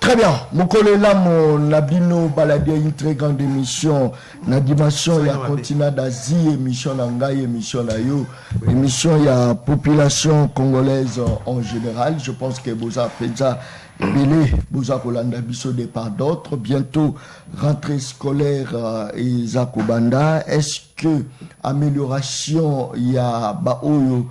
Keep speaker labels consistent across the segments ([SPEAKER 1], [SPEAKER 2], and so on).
[SPEAKER 1] Très bien. Mon collègue là, mon Nabino baladé une très grande émission. La dimension, il y a continent d'Asie, émission d'Angaï, émission d'Ayo. Émission, il y a population congolaise en général. Je pense que Boza Penza, Belé, Boza Kolanda Bisso départ d'autres. Bientôt, rentrée scolaire et Zakobanda. Est-ce que amélioration, il y a Baoyo,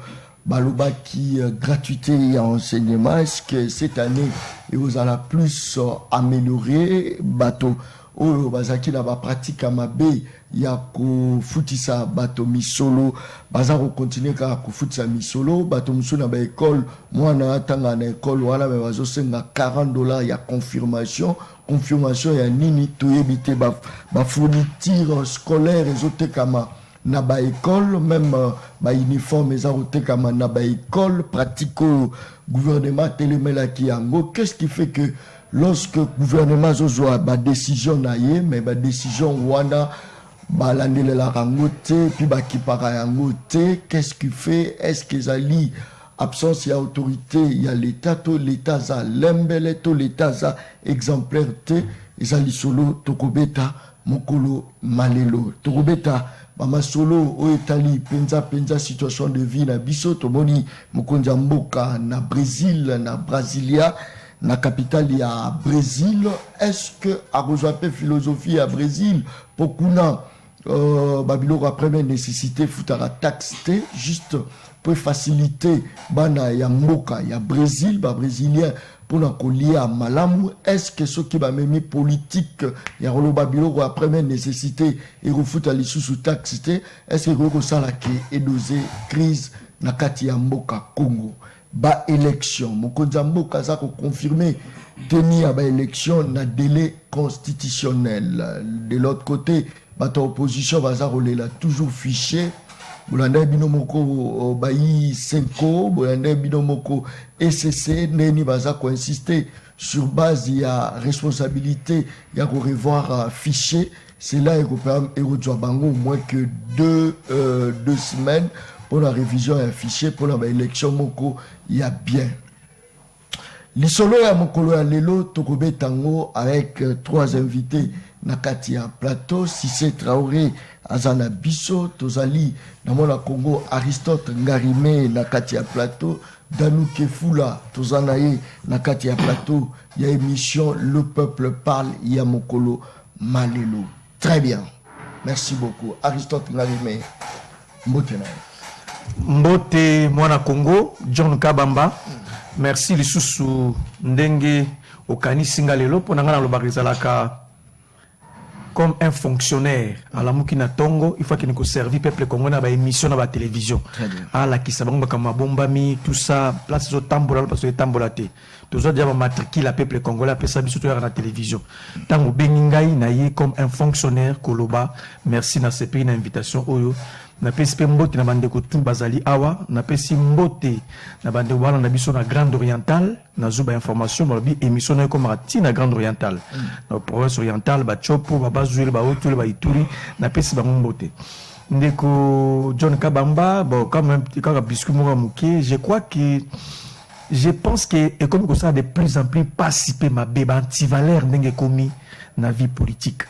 [SPEAKER 1] Baloba qui gratuité et enseignement, est-ce que cette année vous allez plus améliorer bateau oh bazaki na ba pratique à mabe ya ko futisa bateau misolo baza ko continuer ka ko futisa misolo bateau misolo na ba école moi na tanga na école wala ba bazo senga $40 ya confirmation ya nini to yebite ba fourniture scolaire ezote kama na ba école même ba uniforme ezarote kama na ba école pratico gouvernement télémela ki yango. Qu'est-ce qui fait que lorsque gouvernement zozo ba décision na ye mais ba décision wana ba landele la rangote puis ba kipara yango te, qu'est-ce qui fait? Est-ce que zali absence ya autorité ya l'état to l'état za lembele to l'état za exemplaire te ezali solo tokobeta mokolo malelo tokobeta Mama solo o etali penza situation de vie na biso tomoni mokonza mboka na Brésil na Brasilia na capitale ya Brésil. Est-ce que a rejoint philosophie à Brésil pour kuna babilo a première nécessité futara taxer juste pour faciliter bana ya mboka ya Brésil ba brésilien pour la coller à malamu? Est-ce que ce qui va même politique ya rolo babilo a première nécessité et refute à l'issue sous taxité? Est-ce que ça la qui est dosé crise na kati ya mboka Congo ba élection mokonza mboka za ko confirmer tenir ba élection na délai constitutionnel? De l'autre côté ba opposition va za là toujours fiché Bolanda binomoko bayi Senko, Bolanda binomoko SCC, neni baza ko insister sur base ya responsabilité ya ko revoir fichier. C'est là européen et bango moins que deux semaines pour la révision d'un fichier pour la élection moko il y a bien. L'isolo ya mokolo ya lelo tokobe tango avec trois invités nakati ya plateau. Cissé Traoré azana biso tozali na mona Congo, Aristote Ngarime nakati ya plateau, Danou Kefula tozana ye nakati ya plateau ya émission Le Peuple Parle ya mokolo malelo. Très bien, merci beaucoup Aristote Ngarime.
[SPEAKER 2] Mbote mwana Congo John Kabamba. Merci lisusu ndenge okani singalelo pona ngana lo barizalaka comme un fonctionnaire à la Mukina Tongo, il faut qu'il nous serve peuple congolais à émission à la télévision. Ah la qui s'abonne comme bombami tout ça place au tambola parce que tambolaté. Tous autres déjà matricule la peuple congolais après ça surtout à la télévision. Tango beningai naïe comme un fonctionnaire Koloba. Merci na CPI une invitation oyo. Na PSP mbote na bande ko tout bazali awa na pesi mbote na bande wala na biso na Grande Orientale na zuba information ba bi émission na comme na Grande Orientale na province orientale ba chopo ba bazuele ba otule ba ituri na pesi ba mbote ndeko John Kabamba. Bon quand même quand biscuit mo muke je pense que et comme ça de plus en plus participer ma beba antivaleur ndenge komi na vie politique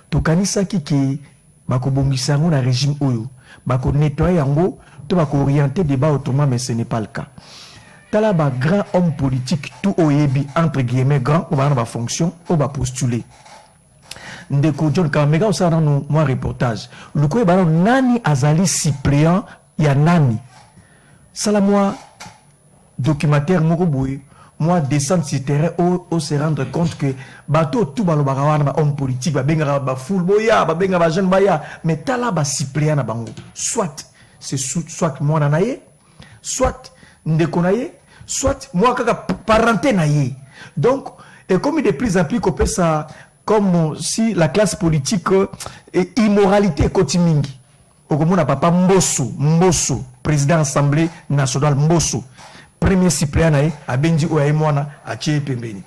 [SPEAKER 2] to kanisa ki bako bongisa ngo na régime oyo bako nettoyer yango to bako orienter débat autrement, mais ce n'est pas le cas. Tala ba grand homme politique tout oyebi entre guillemets grand ou ba fonction ou ba postuler ndeko John Kamega au ça dans moi reportage le ko ba nani azali suppléant ya nani sala moi documentaire moko boye moi descendre sur terrain au se rendre compte que bateau tout balobaka wana ba homme politique ba benga ba full boya ba benga ba jeune baya mais tala ba suppléant na bango soit c'est soit moi naye soit ndeko naye soit moi kaka parenté naye. Donc et comme il est de plus en plus qu'on peut ça comme si la classe politique et immoralité kotimingi okomona papa Mbosso président assemblée nationale Mbosso premier suppléant nae abendi oya mwana atie pembeni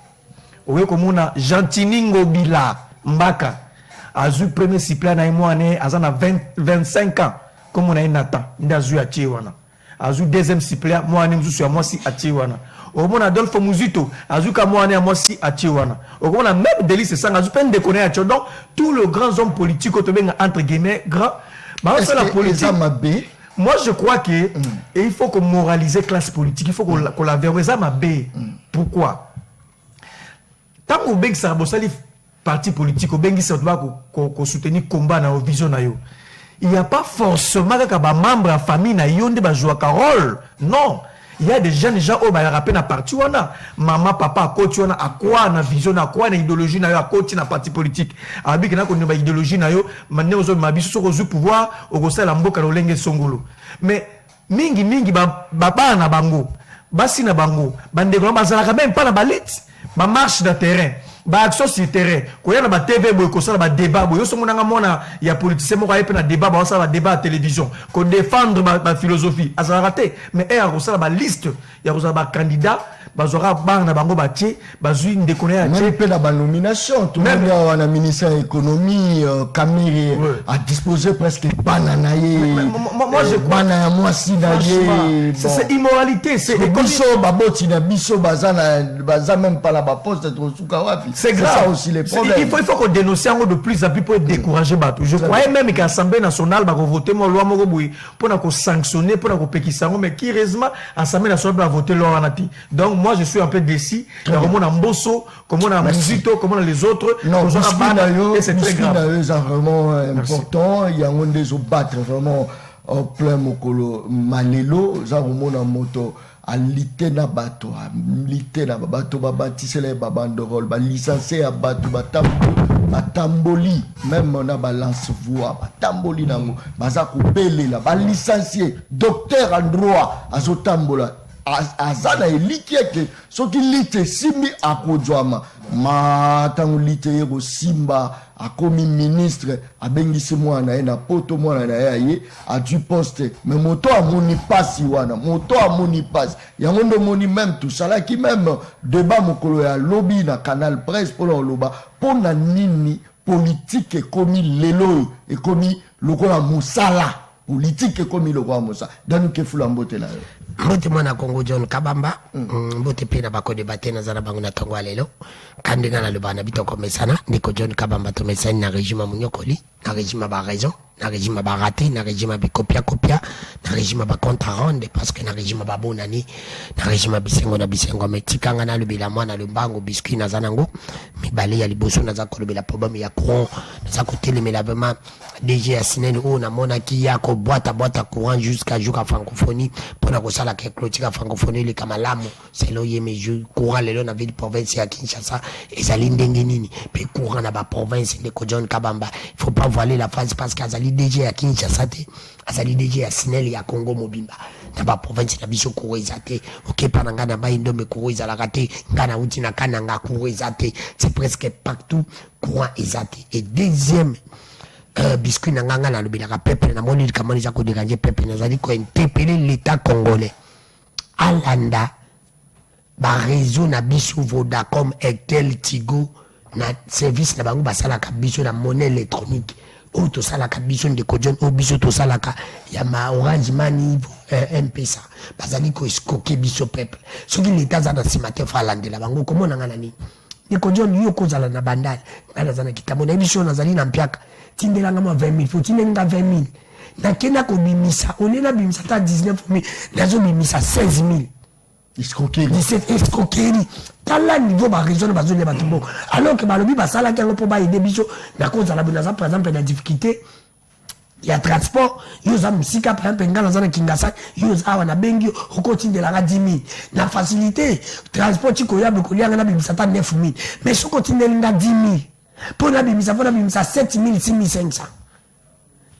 [SPEAKER 2] oyo komona Jantiningo Bila Mbaka azu premier suppléant nae mwana azana 25 ans comme on a Nathan ndazu atie wana azu deuxième suppléant mwana mzusu ya mwasi atie wana au monde Adolphe Muzito azuka moane amosi atiwana au monde même Délice Sanga azupen déconner à donc tous les grands hommes politiques entre guillemets grand bah c'est la politique. Moi je crois que et il faut qu'on moraliser classe politique, il faut qu'on la verrouille ma bé. Pourquoi tant qu'on bég ça bosali parti politique au bengi ça doit qu'on soutenir combat na vision na yo. Il n'y a pas forcément que ba membre à famille na yo nde ba jouer rôle. Non. Il y a des jeunes gens qui ont rappelé na parti wana maman papa a coach wana a quoi na vision na quoi na idéologie na yo a coach na parti politique abi que na ko ba idéologie na yo mané ozo mabiso so ko pouvoir o ko sala mboka lolenge songolo mais mingi ba na bango basi na bango bande ko bazala quand même pas na balit ba marche de terrain ba action sur terrain ko yana ba TV boy ko sala ba débat boy yo so monanga mona ya politicien mo ka na débat ba sala débat à télévision ko défendre ba philosophie azala raté mais er ko sala ba liste ya ko sala ba candidat ba zora ba na bango ba tie ba zui ndekone ya tie
[SPEAKER 1] pe na ba nomination tout même ya na ministère économie Camille a disposé presque bananaye
[SPEAKER 2] moi je crois
[SPEAKER 1] banana moi si naye
[SPEAKER 2] c'est immoralité c'est
[SPEAKER 1] biso ba boti na biso baza même pas la ba poste to suka wapi.
[SPEAKER 2] C'est grave.
[SPEAKER 1] Ça aussi les problèmes.
[SPEAKER 2] Il faut qu'on dénonce de plus en plus pour décourager Batou. Je croyais même qu'à l'Assemblée nationale va voter mon loi pour sanctionner, pour qu'on péquisser, mais qui réellement l'Assemblée nationale va voter loi anati. Donc moi je suis un peu déçu. Comme on a Mbosso, comme on a Muzito, comme on a les autres.
[SPEAKER 1] Non,
[SPEAKER 2] et c'est très grave.
[SPEAKER 1] C'est vraiment important. Il y a un des autres battre vraiment en plein mokolo manelo. Ça remonte en moto. A lité na bato, a lité na bato, baptiste les babandorol, ba licencié à bato, batamboli, même on a balance voix, batamboli nango, baza koupele la, ba licencié, docteur en droit, azotambola, azana elikieke, so ki lite simbi akodjwama, ma tango lite yego simba, a commis ministre a bengisi mwana na poto mwana na yaye a du poste mais moto a moni pasi wana moto a moni pasi yango ndo moni même tout ça là qui même débat mokolo ya lobby na canal presse pour loba pour na nini politique est commis lelo et commis lokola musala politique est commis lokola musa dans que fula mbote là
[SPEAKER 3] mbote mwana Congo John Kabamba mbote pe na bako débatté na zana bangu na tongo lelo kandi ngana lo bana bitoko mesana ndiko John Kabamba to mesana na régime munyokoli na régime ba raison na régime ba raté na régime ba copia na régime ba compte rendre parce que na régime ba bonani na régime bisengo na bisengo metikanga na lobela mwana lombango biscuit na zanango mibale ya liboso na za kolobela problème ya courant na za kotelemela vraiment DG asinene o na mona ki ya ko boîte courant jusqu'à jour à francophonie pour na kosala ke clôture francophonie le kamalamu c'est lo yeme jour courant lelo na ville province ya Kinshasa ezali ndenge nini pe courant na ba province de John Kabamba il faut pas voiler la face parce qu'azali DG à Kinshasa te azali DG à Sinel ya Congo Mobimba na ba province na biso ko ezate OK pananga na ba indombe ko ezala raté ngana uti na kananga ko ezate c'est presque partout courant ezate et deuxième biscuit na nganga na lobela peuple na moni kamoni za ko déranger peuple na zali ko interpeller l'état congolais alanda ba réseau na biso Vodacom Airtel Tigo na service na bango basalaka biso na monnaie électronique o to salaka biso ndeko John o biso to salaka ya ma Orange Money M-Pesa bazali ko escoquer biso peuple soki l'état za na simate fa landela bango komona ngana ni ndeko John yo ko zala na bandali ngana zana kitamo na biso na zali na mpiaka tindelanga ma 20,000 faut tindenga 20,000 na kena ko bimisa olela bimisa ta 19,000 nazo bimisa 16,000
[SPEAKER 1] escroquerie
[SPEAKER 3] 17 escroquerie tala niveau ba raison ba zone ba timbo alors que balobi ba sala kango po ba aider biso na cause la bonne par exemple la difficulté il y a transport yo za musika par exemple ngana zana Kinshasa yo za na bengi okotinde la 10,000 na facilité transport tiko ya ko lianga na bimisa ta 9,000 mais soko tinde nga 10,000 pour na bimisa 7,000 6,500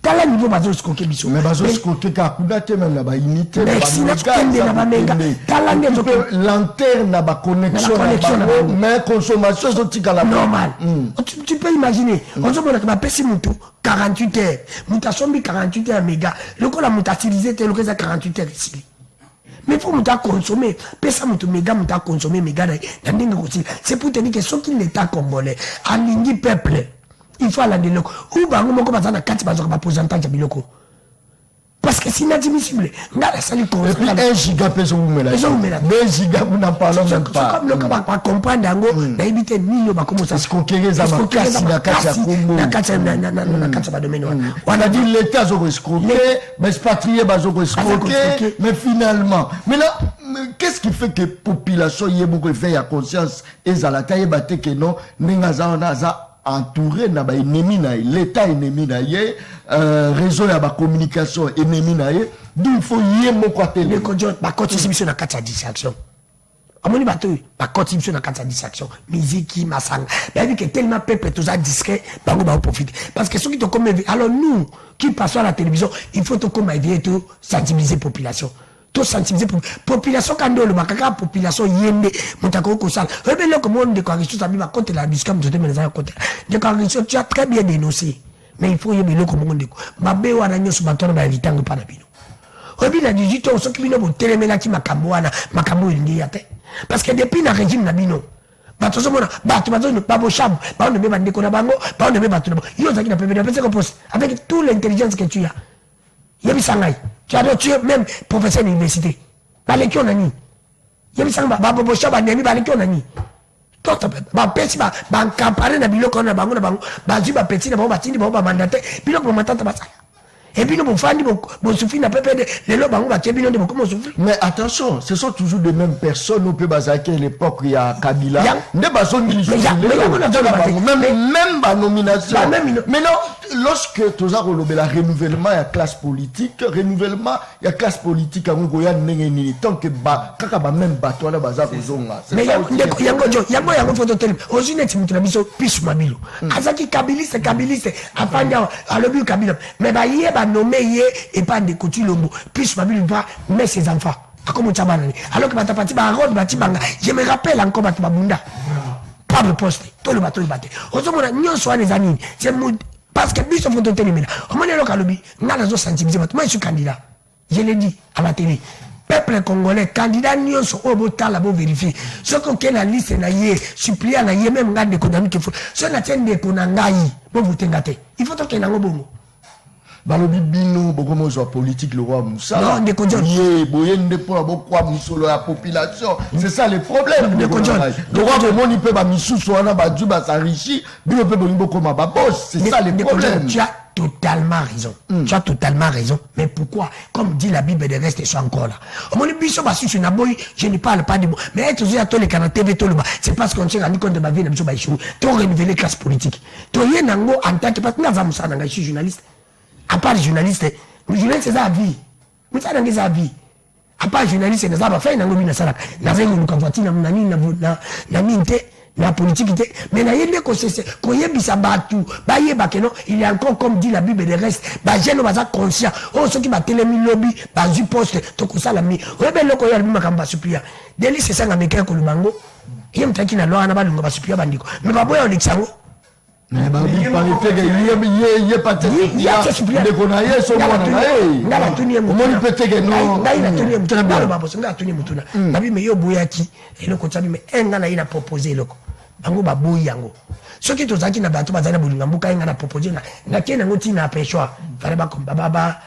[SPEAKER 3] tala niveau bazo skoke biso
[SPEAKER 1] mais bazo skoke ka kudate même na ba unité
[SPEAKER 3] na ba menga tala ngezo
[SPEAKER 1] lanterne na ba connexion mais consommation so tika la
[SPEAKER 3] normal tu peux imaginer on se mona que ba pesi mutu 48 heures muta sombi 48 heures méga lokola muta utiliser te lokola 48 heures ici mais pour muta consommer pesa mutu méga muta consommer méga na ndenge ko c'est pour te dire que ce qui l'état congolais alingi peuple il faut aller de l'eau ou bango moko bazana kati bazoka ba pourcentage biloko parce que c'est inadmissible. Ngala sali ko.
[SPEAKER 1] Et puis 1 giga peso vous là. 2 giga vous n'en parlons même pas.
[SPEAKER 3] Comme le pas comprendre dango na ibite nini ba comme ça.
[SPEAKER 1] Escroquerie za makasi na kati ya Congo.
[SPEAKER 3] Na kati na kati ba domaine.
[SPEAKER 1] On a dit l'État zo escroquer, mais expatriés ba zo escroquer, mais finalement. Mais là qu'est-ce qui fait que population y est beaucoup fait à conscience et za la taille batte que non ningaza on a entouré na ba ennemi na l'État ennemi na ye réseau ya ba communication ennemi na ye d'où il faut y moko atele
[SPEAKER 3] le conjoint ba contribution na kati ya distraction amoni bato ba contribution na kati ya distraction musique masanga ba dit que tellement peuple tous a discret bango ba profiter parce que ceux qui te comme alors nous qui passons à la télévision il faut to comme éveiller tout sensibiliser population tout sensibiliser population quand on le makaka population yende mutako ko sala rebelle comme on de correction ça va contre la discam je te mets ça contre de correction tu as très bien dénoncé mais il faut y mettre comme on dit mabe wana nyoso batona ba vitango pa na bino rebille a 18 ans ceux qui bino botelemela ki makambo wana makambo ndi yate parce que depuis na régime na bino bato zomona bato bazone babo shabu ba on ne ba ndeko na bango ba on ne ba tout yo zaki na pépé na pese ko poste avec toute l'intelligence que tu as yebi sangai tu as tué même professeur d'université baleki onani yebi sanga babo shabu ndemi baleki onani toto ba pesi ba campagne na biloko na bango ba zi ba petit na ba tindi ba mandate biloko ba matata ba et puis nous fandi bon souffrir na pépé les lots bango ba tebino de comment souffrir.
[SPEAKER 1] Mais attention, ce sont toujours les mêmes personnes au Bazaki à l'époque il y a Kabila ne bason même ba nomination mais non lorsque tous a relobé la renouvellement ya classe politique renouvellement ya classe politique à ngoya nengeni tant que ba kaka ba même bato na baza kozonga
[SPEAKER 3] mais yango photo télé aussi net mutu na biso pisu mabilo azaki kabiliste afanya alobi Kabila mais ba yeba nommé yé et pas de couture lombo pisu mabilo va mais ses enfants comme tchabanani alors que batapati ba road batibanga je me rappelle encore batibunda pas de poste tout le bateau ozomona nyonso wana zanini c'est parce que biso photo télé mena omone lo kalobi ngala zo sensibiliser bato moi je suis candidat je l'ai dit à la télé peuple congolais candidat nyonso obo tala bo vérifier ce qu'on ken la liste na yé suppléant na yé même ngade ko dami ke fo ce na tende ko na ngai bo votengate il faut to ken ngo bongo
[SPEAKER 1] balobi bino bokomo zo politique le roi Moussa
[SPEAKER 3] non de ko jon
[SPEAKER 1] yé boyende pour la bokwa musolo la population c'est ça le problème
[SPEAKER 3] de ko jon
[SPEAKER 1] le roi de moni pe ba misusu wana ba dju ba s'enrichir bino pe bongo koma ba boss c'est ça le problème.
[SPEAKER 3] Tu as totalement raison. Tu as totalement raison. Mais pourquoi? Comme dit la Bible, de reste sont encore là. Mon biso basi sur naboy, je ne parle pas de mots. Mais être toujours à tous les canaux TV tout le bas. C'est parce qu'on tient à compte de ma vie, n'abso baïchou. Tu as renouvelé classe politique. Tu as rien en tant que parce que nous avons ça dans je suis journaliste. À part journaliste, le journaliste c'est sa vie. Nous ça dans sa vie. À part journaliste, nous avons fait nango bina sala. Na vengo nous convoiti na na minte. La politique était mais na yende ko c'est ko yebisa batu ba yeba que non il y a encore comme dit la Bible de reste ba jeune baza conscient oh ceux qui ba telemi lobby ba du poste to ko sala mi rebelle ko yali makamba supia deli c'est ça ngameka ko lumango yem taki na loana ba lunga ba supia bandiko mais ba boya olexango
[SPEAKER 1] mais ba bi parité yé paté de konaye so mwana na
[SPEAKER 3] ngala tuni mu
[SPEAKER 1] moni petege no
[SPEAKER 3] ngaina tuni mu tuna ba boso ngala tuni mu tuna na bi me yo boyaki eloko tsabi me enga na ina proposer eloko bango baboyi yango soki tozaki na bato bazali na bolinga mbuka yenga na proposer na kena ngoti na pêcheur fallait ba comme ba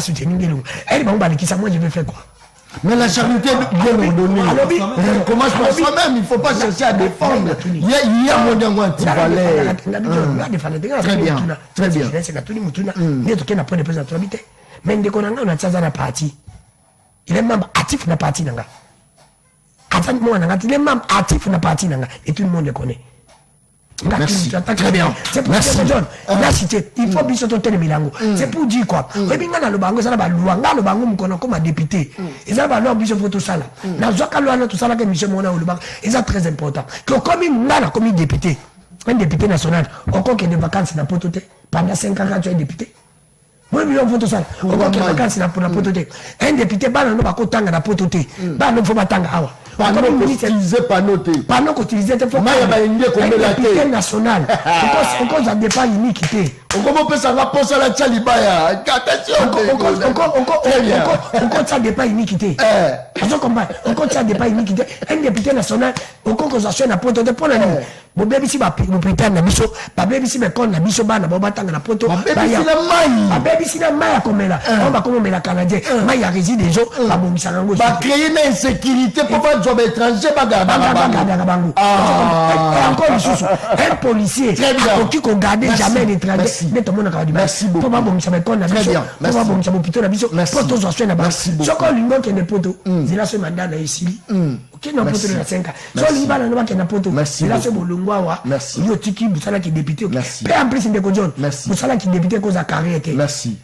[SPEAKER 3] soutenir ngelungu elle bango balikisa moi je vais faire quoi.
[SPEAKER 1] Mais la charité bien ordonnée. Commence par soi-même, il ne faut pas chercher à défendre. Il y a mon diango anti-valère. Très bien, très bien.
[SPEAKER 3] Mais dès qu'on a un na parti, il est membre actif de la parti. Il est membre actif de la parti et tout le monde le connaît.
[SPEAKER 1] Merci. Très bien.
[SPEAKER 3] C'est pour ça que la cité, il faut bien se tourner Milango. C'est pour dire quoi? Oui, bien le bango, ça va loin, le bango, comme un député. Et ça va leur bien pour tout ça là. Dans ce cas-là, tout ça là que Michel Mona ou le bango, et ça très important. Que comme il député, un député national, encore qu'il y ait des vacances dans Pototé, pendant 5 ans, quand tu es député. Moi, je vais ça. Encore qu'il y ait des vacances dans Pototé. Un député, bah, non, pas qu'autant dans Pototé. Bah, non, faut pas tant à
[SPEAKER 1] Panneau utilisé, panneauté.
[SPEAKER 3] Panneau utilisé, il faut un député national. Encore ça dépend l'iniquité.
[SPEAKER 1] Comment peut ça rapporter à la Tchalibaya? Attention.
[SPEAKER 3] Encore ça dépend l'iniquité. Encore ça dépend l'iniquité. Un député national, encore qu'on s'achète à Pototé pour la nuit. bobebisi bopritane na biso babebisi bekone na biso bana bobatanga na poto babebisi na mai ya komela on bakomomela canadien mai ya réside ezo babongisaka yango
[SPEAKER 1] bacréer na insécurité mpo bazwa baétranger bagardaka bango
[SPEAKER 3] encore lisusu un policier akoki kogarde jamais un étranger nde tomonaka badimasi mpo babongisa bekone na biso mpo babongisa bopito na biso mpo tozwa soin na bango soki olingi okende poto zela so manda na esili okende na poto na 5 ans so olingi bana no bakende na poto zela so bolongo awa yo tiki bosalaki député mpe en plus ndeko john bosalaki député koza carrière te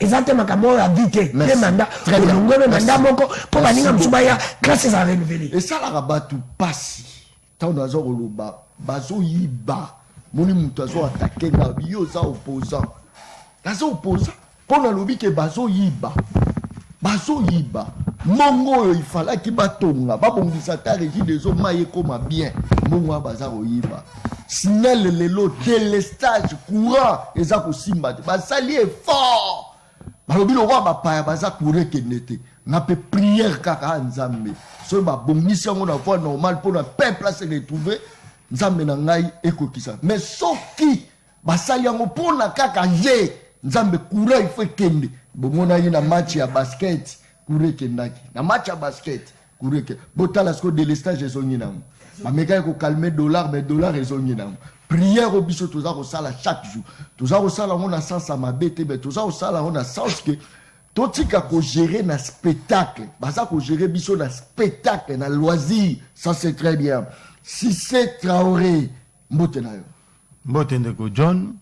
[SPEAKER 3] eza te makambo oyo avi te te manda bolongo me manda moko mpo baninga mosu baya grâce eza renouvelé
[SPEAKER 1] esalaka bato pasi ntango aza koloba bazoyiba moni moto azoatake nga yo oza opposant naza opposant mpo nalobi ke bazoyiba mbongo oyo ifalaki batonga babongisa ta régide ezomai ekoma bien mbongo oyo baza koyiba signal lelo délestage courant eza kosimba te basali effort balobi lokwa bapaya baza korekende te na mpe prière kaka ya nzambe soki babongisi yango na voie normale mpo na peuple ase retrouve nzambe na ngai ekokisa mais soki basali yango mpo na kaka ye nzambe courant ifo ekende bomonaki na match ya basket courant ekendaki na match ya basket courant ekende botala siko délestage ezongi nango bamekaki kokalme dollar mais dollar ezongi nango prière au biso toza kosala chaque jour toza kosala yango na sens ya mabe te mais toza kosala yango na sens ke totika kogérer na spectacle baza kogérer biso na spectacle na loisir ça c'est très bien si c'est Traoré mbote na yo
[SPEAKER 4] mbote ndeko John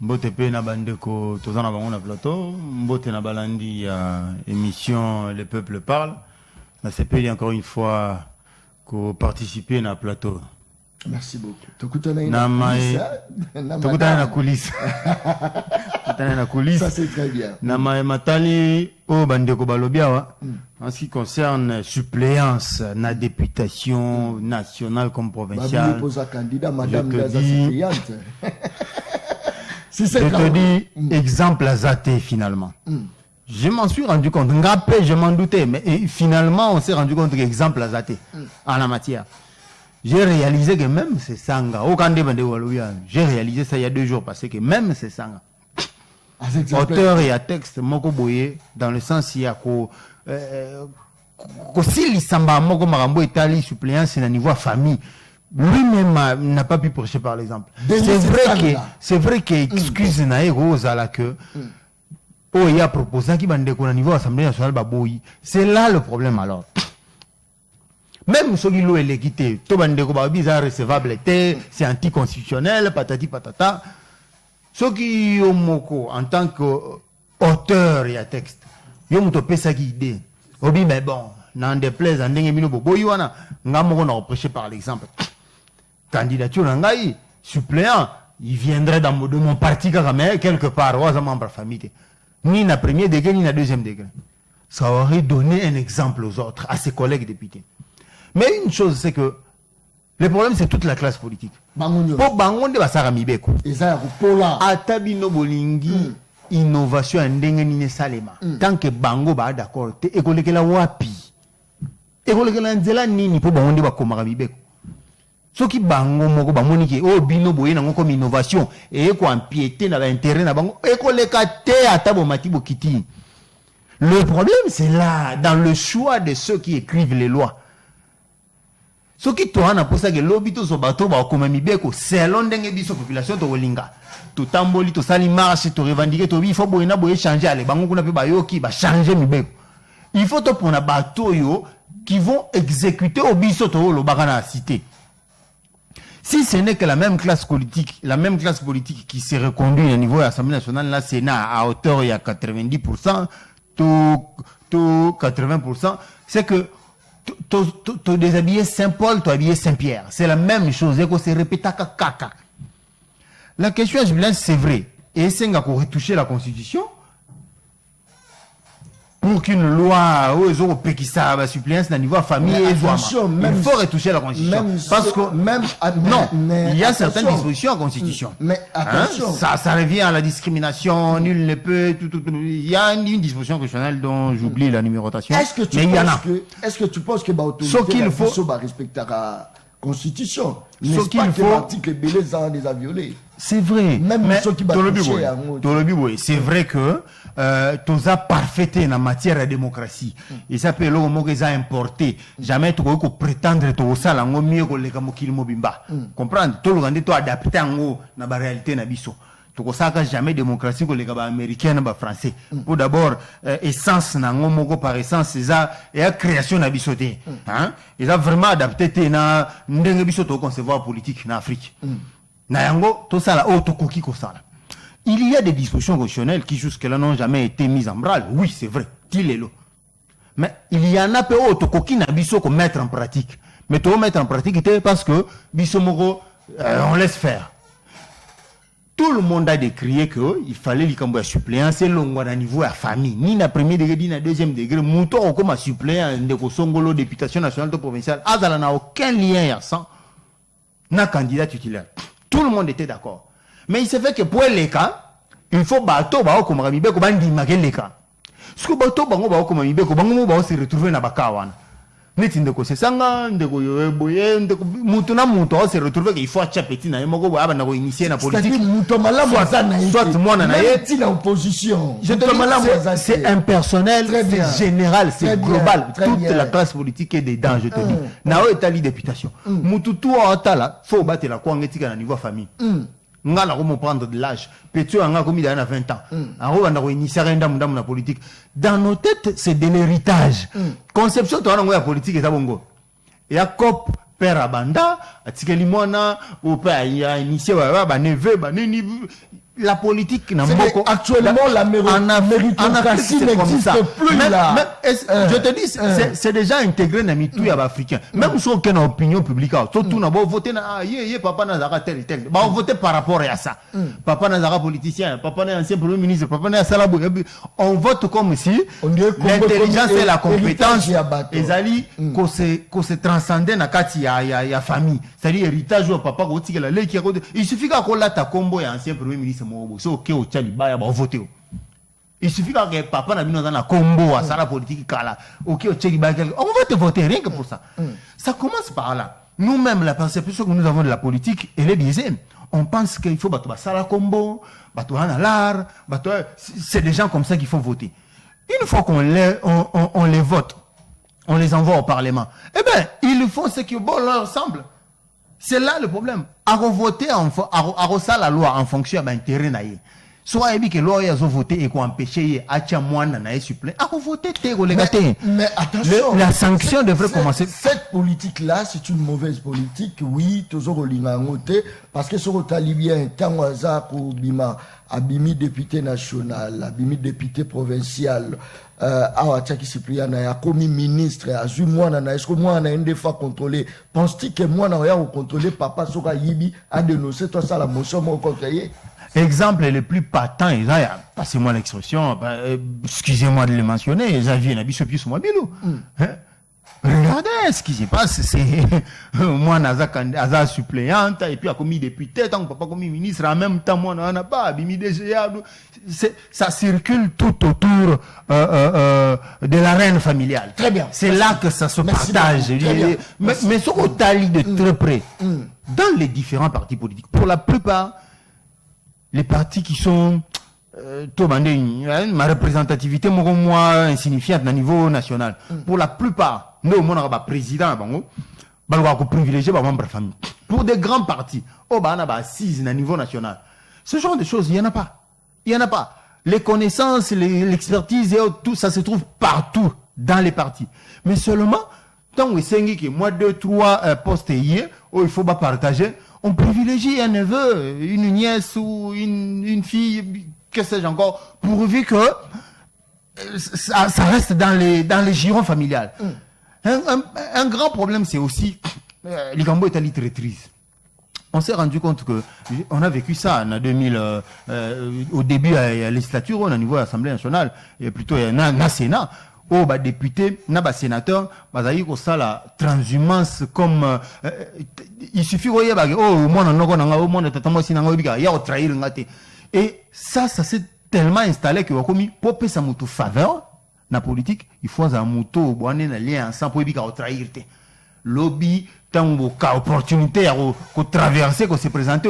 [SPEAKER 4] mbote pe na bandeko toza na bango na plateau mbote na balandi ya émission Le Peuple Parle na sepeli encore une fois ko participer na plateau.
[SPEAKER 1] Merci beaucoup. Tokutana
[SPEAKER 4] na coulisse.
[SPEAKER 1] Ça c'est très bien.
[SPEAKER 4] Nama matali o bandeko balobiawa en ce qui concerne suppléance na députation nationale comme provinciale.
[SPEAKER 1] Pose un candidat madame
[SPEAKER 4] je te dis exemple azaté finalement. Je m'en suis rendu compte. Ngapé, je m'en doutais, mais finalement on s'est rendu compte qu'exemple azaté en la matière. J'ai réalisé que même c'est Sanga. J'ai réalisé ça il y a 2 jours passés que même c'est Sanga. Auteur et à texte, Moko Boye, dans le sens il y a si l'Isamba Moko Marambo Italie suppléance c'est à niveau famille. Lui-même n'a pas pu prêcher par l'exemple. C'est vrai que excuse Naïro à la queue. Oh, il y a proposé qui va au niveau de l'Assemblée nationale Baboui. C'est là le problème alors. Même ce qui est l'équité, tout le monde est recevable, c'est anticonstitutionnel, patati patata. Ce qui est en tant qu'auteur et à texte, il y a une idée. Obi, mais bon, n'en déplaise, en déguisé, boboyouana, n'a prêché par l'exemple. Candidature n'angaï, suppléant, il viendrait dans de mon parti quelque part, ou membre famille. Ni na premier degré, ni na deuxième degré. Ça aurait donné un exemple aux autres, à ses collègues députés. Mais une chose, c'est que le problème, c'est toute la classe politique. Pour Bangonde, Basara Mibeko. Atabino Bolingi, innovation, Ndengeni Salema. Tant que Bango ba d'accord, et que la wapi. Et que la nzela nini pour Bangonde Bakomara Mibeko. Ce qui Bango Moko Bamoniki, oh Bino Boyena comme innovation, et quoi empiéter dans l'intérêt na Bango, et qu'on les kate à Tabo Matibo Kiti. Le problème, c'est là, dans le choix de ceux qui écrivent les lois. Ce qui tourne à poser que l'obito so bateau ba comme mibeko selon ndenge biso population to wolinga to tamboli to sali marche to revendiquer to il faut boyena boye changer ale bango kuna pe ba yoki ba changer mibeko il faut to pour na bateau yo qui vont exécuter au biso to lo bakana à cité. Si ce n'est que la même classe politique qui s'est reconduite au niveau de l'Assemblée nationale, la Sénat à hauteur il y a 90%, tout 80%, c'est que tu déshabillé Saint-Paul, tu habillé Saint-Pierre. C'est la même chose. Et qu'on se répète à caca. La question, c'est vrai. Et c'est qu'on retoucher la Constitution pour qu'une loi aux Pékissa va suppléance dans le niveau famille et il faut retoucher la Constitution. Parce que il y a certaines dispositions en Constitution.
[SPEAKER 1] Mais attention.
[SPEAKER 4] Ça revient à la discrimination, nul ne peut. Il y a une disposition constitutionnelle dont j'oublie la numérotation.
[SPEAKER 1] Est-ce que tu penses que l'autorité faut respecter la constitution.
[SPEAKER 4] Ce
[SPEAKER 1] N'est-ce
[SPEAKER 4] qu'il
[SPEAKER 1] pas que
[SPEAKER 4] faut-
[SPEAKER 1] l'article belé ça les a violés.
[SPEAKER 4] C'est vrai.
[SPEAKER 1] Même
[SPEAKER 4] mais
[SPEAKER 1] ceux qui battent toucher à un
[SPEAKER 4] c'est vrai que tous a parfaité en matière de démocratie. Et ça peut le mot qu'ils ont importé. Jamais tu peux prétendre tout ça là ngo mieux que les kamokili mobimba. Comprendre? Tout le monde doit adapter en haut na ba réalité na biso. Tu sais jamais démocratie que les gars américains na ba français. Pour d'abord essence na ngo moko par essence c'est ça et la création na bisoté. Hein? Ils ont vraiment adapté na ndenge biso to concevoir politique en Afrique. Nayango, tout ça là, autocoki ko ça là. Il y a des dispositions constitutionnelles qui jusque-là n'ont jamais été mises en branle. Oui, c'est vrai. Tilelo. Mais il y en a peu autocoki na biso qu'on mettre en pratique. Mais tout mettre en pratique c'était parce que biso moko on laisse faire. Tout le monde a décrié que il fallait les cambo suppléant c'est longo à niveau à famille. Ni na premier degré ni na deuxième degré. Mouton comme suppléant de Kosongolo députation nationale ou provinciale. Azala n'a aucun lien à ça. Na candidat titulaire. Tout le monde était d'accord. Mais il s'est fait que pour les cas, il faut bateau ba ko mamibe ko bandi magel cas. Ce que bateau bango ba ko mamibe ko bango ba se retrouver na bakawana. Neti ndeko se sanga ndeko boye ndeko mutu na mutu se retrouver qu'il faut acha petit na moko ba na ko initier na politique.
[SPEAKER 1] C'est-à-dire mutu malamu azana
[SPEAKER 4] soit moi na
[SPEAKER 1] yé na opposition.
[SPEAKER 4] Je te dis c'est impersonnel, c'est général, c'est global. Toute la classe politique est dedans, je te dis. Na o etali députation. Mutu tout atala faut battre la kwangeti na niveau famille. Nga la comment prendre de l'âge. Petit nga comme il a 20 ans. En on a initié ndam na politique. Dans nos têtes, c'est de l'héritage. Conception to na politique et bongo. Et a cop père abanda, atikeli mwana ou père ya initié ba neveu ba nini la politique n'a pas
[SPEAKER 1] actuellement la méritocratie n'existe plus là.
[SPEAKER 4] Je te dis c'est déjà intégré dans mitou ya africain. Même si aucune opinion publique, surtout na ba voter na papa na zaka tel tel. Ba voter par rapport à ça. Papa na zaka politicien, papa na ancien premier ministre, papa na salabo. On vote comme si l'intelligence et la compétence ezali ko se transcender na kati ya famille. C'est-à-dire héritage au papa ko tikela leki ya il suffit qu'on la ta combo ya ancien premier ministre. Ok au Tchaliba va voter. Il suffit que papa n'a mis dans la combo à la politique kala. Ok au Tchaliba on va te voter rien que pour ça. Ça commence par là. Nous-mêmes la perception que nous avons de la politique elle est biaisée. On pense qu'il faut battre ça la combo, battre un l'art, c'est des gens comme ça qu'il faut voter. Une fois qu'on les vote, on les envoie au Parlement. Eh bien, ils font ce qui bon leur semble. C'est là le problème. À voter à la loi en fonction de l'intérêt naïe. Soit que la loi a voté et qu'on empêche à Tchamoine naïe suppléant. À voter
[SPEAKER 1] mais attention,
[SPEAKER 4] la sanction devrait commencer.
[SPEAKER 1] Cette politique-là, c'est une mauvaise politique. Oui, toujours au Lingangote, parce que sur le talibien, tant au hasard pour Bima, Abimi député national, Abimi député provincial, Awachaki Cyprien a commis ministre, Azu Mouana, est-ce que moi on a une des fois contrôlé? Penses-tu que moi on a contrôlé Papa Soka Yibi a dénoncé toi ça la motion mon conseiller?
[SPEAKER 4] Exemple le plus patent, passez-moi l'expression, excusez-moi de le mentionner, Xavier Nabisopi sur moi bilou. Regardez ce qui se passe, c'est moi naza suppléante et puis a commis député tant que papa commis ministre en même temps moi n'a pas bimi DGA, ça circule tout autour de l'arène familiale.
[SPEAKER 1] Très bien.
[SPEAKER 4] C'est là que ça se partage. Mais sur au tali de très près dans les différents partis politiques, pour la plupart les partis qui sont ma représentativité moi insignifiante au niveau national. Pour la plupart nous mon président bango balwa privilégié par membre famille. Pour des grands partis on a assise au niveau national. Ce genre de choses il y en a pas. Les connaissances, l'expertise et tout ça se trouve partout dans les partis. Mais seulement tant que moi 2-3 postes hier il faut pas partager, on privilégie un neveu, une nièce ou une fille, que sais-je encore, pourvu que ça reste dans les girons familiales. Un grand problème, c'est aussi les Gambo est à traîtrise. On s'est rendu compte que on a vécu ça en 2000 au début à la législature, au niveau de l'Assemblée nationale, et plutôt na Sénat. Député, na sénateur, bazaï ko ça la transhumance comme il suffit moi trahir ngate. Et ça s'est tellement installé que comme pour ça mutu faveur na politique, il faut un moto boane na lien ensemble pour bika trahir te. Lobby tango ka opportunité à traverser, qu'on se présenter,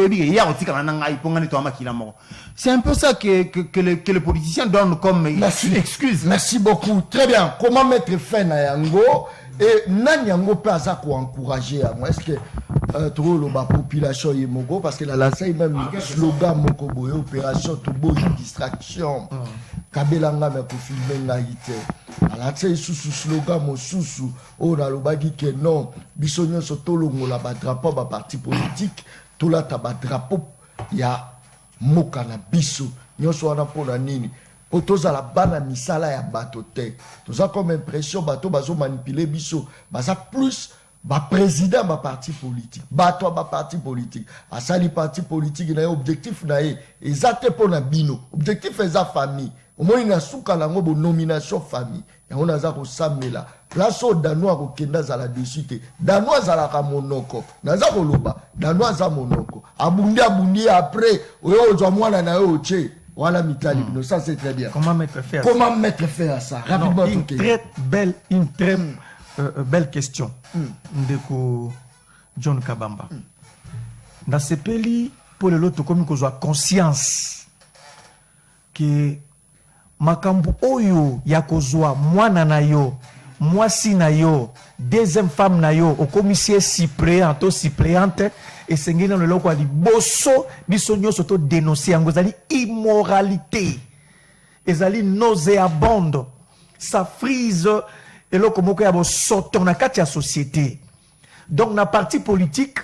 [SPEAKER 4] c'est un peu ça que les politiciens donnent comme excuse.
[SPEAKER 1] Merci beaucoup. Très bien. Comment mettre fin à Yango et Nanyango peut encourager à moi. Est-ce que trop la population est mogo parce que la lancé même slogan moko boye opération to boye distraction. Kabelanga me ko filmer ngaite. La lancé sous slogan mo susu o na lobaki que non bisonyo sotolongo la ba drapeau ba parti politique to la taba drapeau ya moka na biso nyonso wana pona nini otoza la bana misala ya bato te toza comme impression bato bazo manipuler biso baza plus ba président ba parti politique bato ba parti politique asali parti politique na objectif na ye ezate pona bino objectif eza famille au moins na suka lango bo nomination famille ya on aza ko samela place au danois ko kenda za la dessus te danois za la ka monoko naza ko loba danois za monoko abundi après oyo ozwa mwana na yo oche voilà mitali no ça c'est très bien
[SPEAKER 2] comment mettre fin
[SPEAKER 1] à ça rapidement
[SPEAKER 2] une très belle question ndeko John Kabamba na sepeli pour le lot comme ko zwa conscience que makambu oyo ya kozwa mwana na yo mwasi na yo deuxième femme na yo okomisie suppléant to suppléante et sengena le loko ali boso biso nyonso to dénoncer yango ezali immoralité ezali nauséabonde ça frise eloko moko ya bosoto na kati ya société donc na parti politique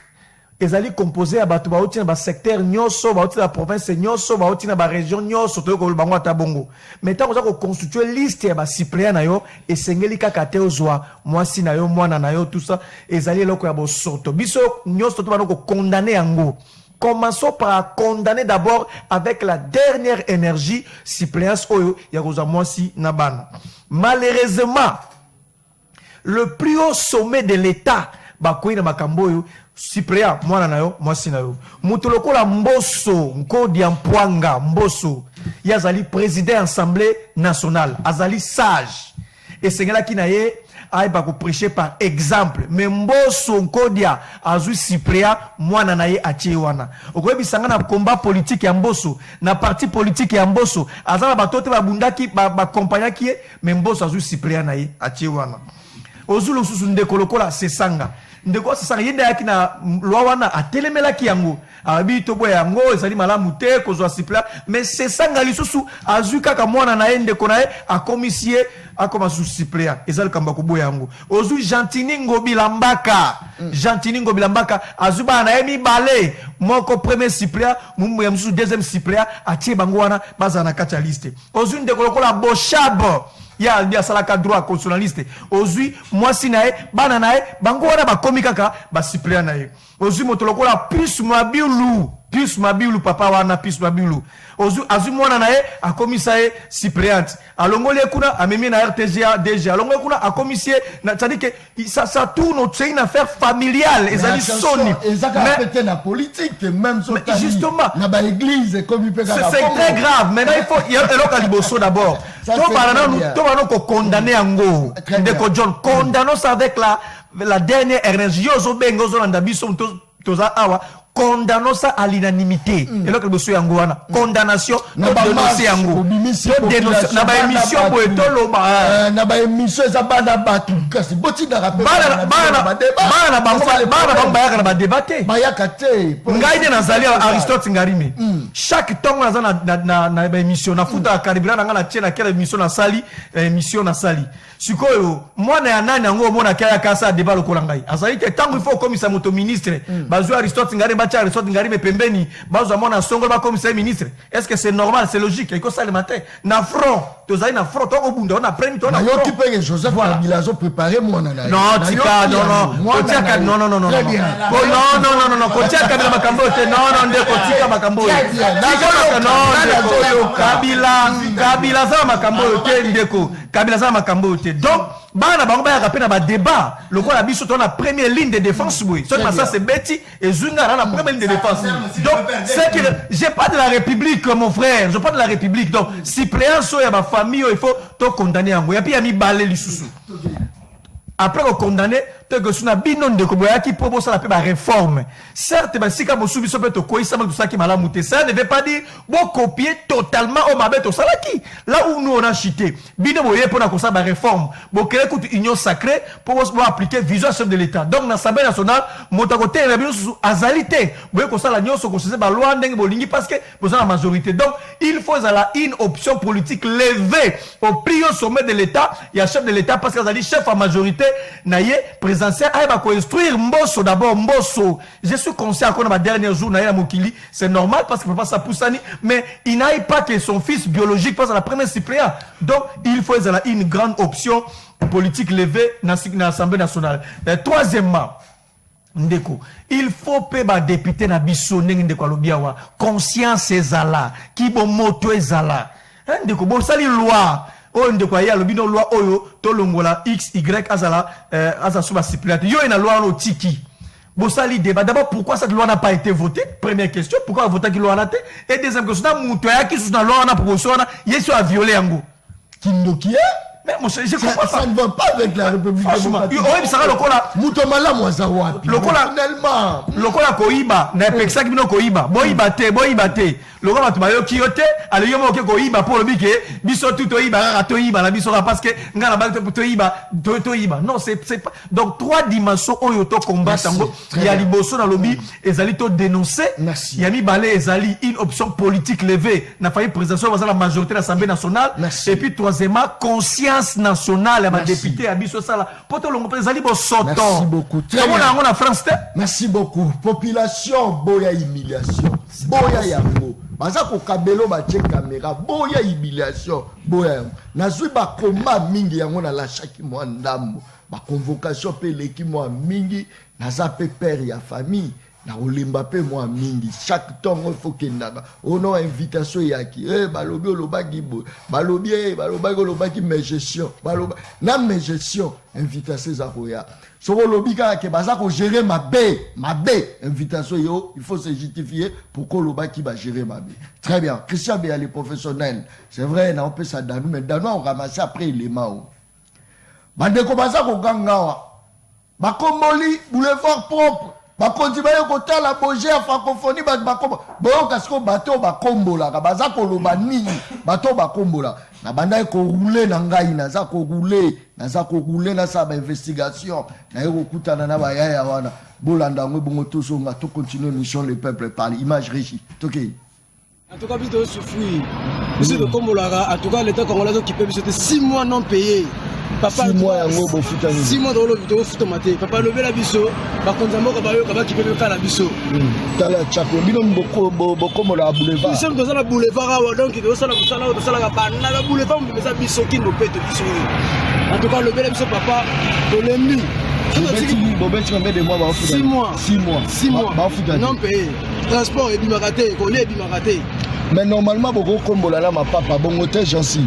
[SPEAKER 2] ezali composé à bato bauti na ba secteur nyonso bauti na province nyonso bauti na ba région nyonso to ko bango atabongo mais tant ko constituer liste ya ba suppléant na yo esengeli kaka te ozwa mwasi na yo mwana na yo tout ça ezali eloko ya bosoto biso nyonso to banoko condamner yango. Commençons par condamner d'abord avec la dernière énergie suppléance oyo ya kozwa mwasi na bana. Malheureusement le plus haut sommet de l'état bakoyi na makambo oyo suppléant mwana na yo mwasi na yo mutu lokola Mbosso Nkodi ya Mpwanga Mbosso yazali président assemblée nationale azali sage esengelaki na ye ayeba ko prêcher par exemple mais Mbosso Nkodi ya azui suppléant mwana na ye atie wana okoyebisanga na combat politique ya Mbosso na parti politique ya Mbosso azala batote babundaki bakompanyaki ye mais Mbosso azui suppléant na ye atie wana ozulu susu ndeko lokola Sesanga ndeko Sesanga yenda yaki na loi wana atelemelaki yango abi tobo yango ezali malamu te kozwa suppléant mais Sesanga lisusu azui kaka mwana na ye ndeko na ye akomisie akoma sous suppléant ezali kamba kobo yango ozui Gentini Ngobilambaka Gentini Ngobilambaka azui ba na ye mibale moko premier suppléant mumu ya musu deuxième suppléant atie bango wana baza na kati ya liste ozui ndeko lokola Boshab ya albi asalaka droit constitutionnaliste ozui mwasi na ye bana na ye bango wana bakomi kaka ba suppléant na ye ozui moto lokola Pius Mabiulu papa wana Pius Mabiulu ozui azui mwana na ye akomisa ye suppléante alongoli kuna amemi na RTGA DG alongoli kuna akomisie na tandis que ça tourne au une affaire familiale ezali soni
[SPEAKER 1] mais na politique même
[SPEAKER 2] justement
[SPEAKER 1] na ba église comme
[SPEAKER 2] c'est très grave maintenant il faut eloka liboso d'abord to bana ko condamner yango ndeko John condamnons ça avec la dernière énergie yozo bengo zo landa biso toza awa condamnons ça à l'unanimité et là que monsieur yango wana condamnation no dénoncer yango dénoncer na ba émission boye to loba
[SPEAKER 1] na ba émission za bana batu kasi boti na rappel
[SPEAKER 2] bana bango yaka na ba débatté
[SPEAKER 1] bayaka te
[SPEAKER 2] ngai de nazali Aristote Ngarime chaque temps na ba émission na futa karibira na tie na kela émission na sali émission na sali sikoyo mwana ya nani yango mona kaya kasa débat lokola ngai azali te tango il faut komisa moto ministre bazo Aristote Ngarime bacha Aristote Ngarime pembeni bazo mona songo ba komisa ministre est-ce que c'est normal c'est logique iko ça le matin na front tozali na front to obunda on a premier to na
[SPEAKER 1] yo qui peut Joseph Milazo préparer mwana na
[SPEAKER 2] non tika non kotia kabila makambo te non ndeko tika makambo kabila za makambo te ndeko kabila za makambo te donc bana bango ba ya pena ba débat lokola biso to na première ligne de défense boy so ça c'est Betty et Zunga na première ligne de défense donc c'est que j'ai pas de la République mon frère je pas de la République donc suppléant so ya ba famille il faut to condamner yango ya pi ya mi balé lisusu après qu'on condamner te que suna bino de koboya qui propose la paix réforme. Certes, ben si comme soubi so peut te koisa tout ça qui m'a la mouté, ça ne veut pas dire bon copier totalement au mabet au salaki. Là où nous on a chité, bino boye pour na kosa ba réforme. Bon créer toute union sacrée pour appliquer vision chef de l'État. Donc dans l'Assemblée nationale, mota côté na bino sous azalité. Boye kosa la nyonso ko se ba loi ndenge bolingi parce que vous avez la majorité. Donc il faut une option politique levée au plus haut sommet de l'État. Il y a chef de l'État parce qu'il a dit chef à majorité naïe présidentiel a va construire Mbosso d'abord Mbosso. Je suis conscient qu'on a ma dernier jour naïe à Mokili, c'est normal parce que papa ça poussani, mais il n'a pas que son fils biologique passe à la première suppléant. Donc il faut une grande option politique levée dans l'Assemblée nationale. Troisièmement, ndeko, il faut que les députés na biso ndeko alobiawa conscience ezala ki bo moto ezala ndeko bo sali loi o ndeko ya lobino loi oyo to longola xy azala asa suba suppléante yo ina loi no tiki bo sali débat d'abord pourquoi cette loi n'a pas été votée, première question, pourquoi voter ki loi na te, et deuxième question na muto ya ki sous na loi na proposition na yeso a violer yango kindoki mais mon cher, je comprends
[SPEAKER 1] ça ne va pas avec la République démocratique.
[SPEAKER 2] Oui, ça va le koiba na peksa ki bino koiba boiba te lokola tu bayo kiyote ale yomo ke koiba pour le bike biso tout toiba toiba la biso parce que ngana ba toiba non c'est pas donc trois dimensions oyo to combattre ngo ya liboso na lobby ezali to dénoncer ya mi balé ezali une option politique levée na failli présidentielle dans la majorité de l'Assemblée nationale et puis troisièmement conscience nationale ya ba député ya biso sala poto longo ezali bo soto.
[SPEAKER 1] Merci beaucoup.
[SPEAKER 2] On a France.
[SPEAKER 1] Merci beaucoup. Population boya humiliation. Boya yango. Baza ko kabelo ba che caméra. Boya humiliation. Boya. Nazui ba komba mingi yango na la chaque mois ndambo. Ba convocation pe leki mois mingi naza pe père ya famille. Na olimba pe mois mingi. Chaque temps il faut que ndaba. Ono invitation yaki. Balobi olobaki bo. Balobi olobaki mes gestion. Baloba na mes gestion invitation za koya. Soko lobika ke baza ko gérer ma bé invitation yo, il faut se justifier pour que loba qui va gérer ma bé. Très bien. Christian Béa les professionnels. C'est vrai, on peut ça danou mais danou on ramasse après les mao. Bande ko baza ko gangawa. Ba komboli boulevard propre. Ba kontibaye ko tala boger à francophonie ba kombo. Boyo kasko bato ba kombola ka baza ko loba nini bato ba kombola. Na banda ko rouler na ngai na za ko rouler na sa ba investigation na yo kutana na ba yaya wana bolanda ngo bongo to so nga to continuer mission le peuple parle image régie OK.
[SPEAKER 5] En tout cas biso souffrir biso de kombola en tout cas l'état congolais qui peut biso 6 mois non payés. Papa
[SPEAKER 1] 6 mois yango bo futa ni
[SPEAKER 5] 6 mois dans le vidéo futa maté papa lever la biso ba konzamo ka ba yo ka ba kipe ka la biso
[SPEAKER 1] tala chako bino boko mola boulevard
[SPEAKER 5] biso dans la boulevard awa donc de sala ka bana la boulevard mais ça biso qui no pete biso en tout cas lever la biso papa to lembi
[SPEAKER 1] Bobeti combien de mois ba futa 6 mois ba futa
[SPEAKER 5] non payé transport et bimaraté collé bimaraté.
[SPEAKER 1] Mais normalement, beaucoup comme bolala ma papa, bon hôtel j'en suis.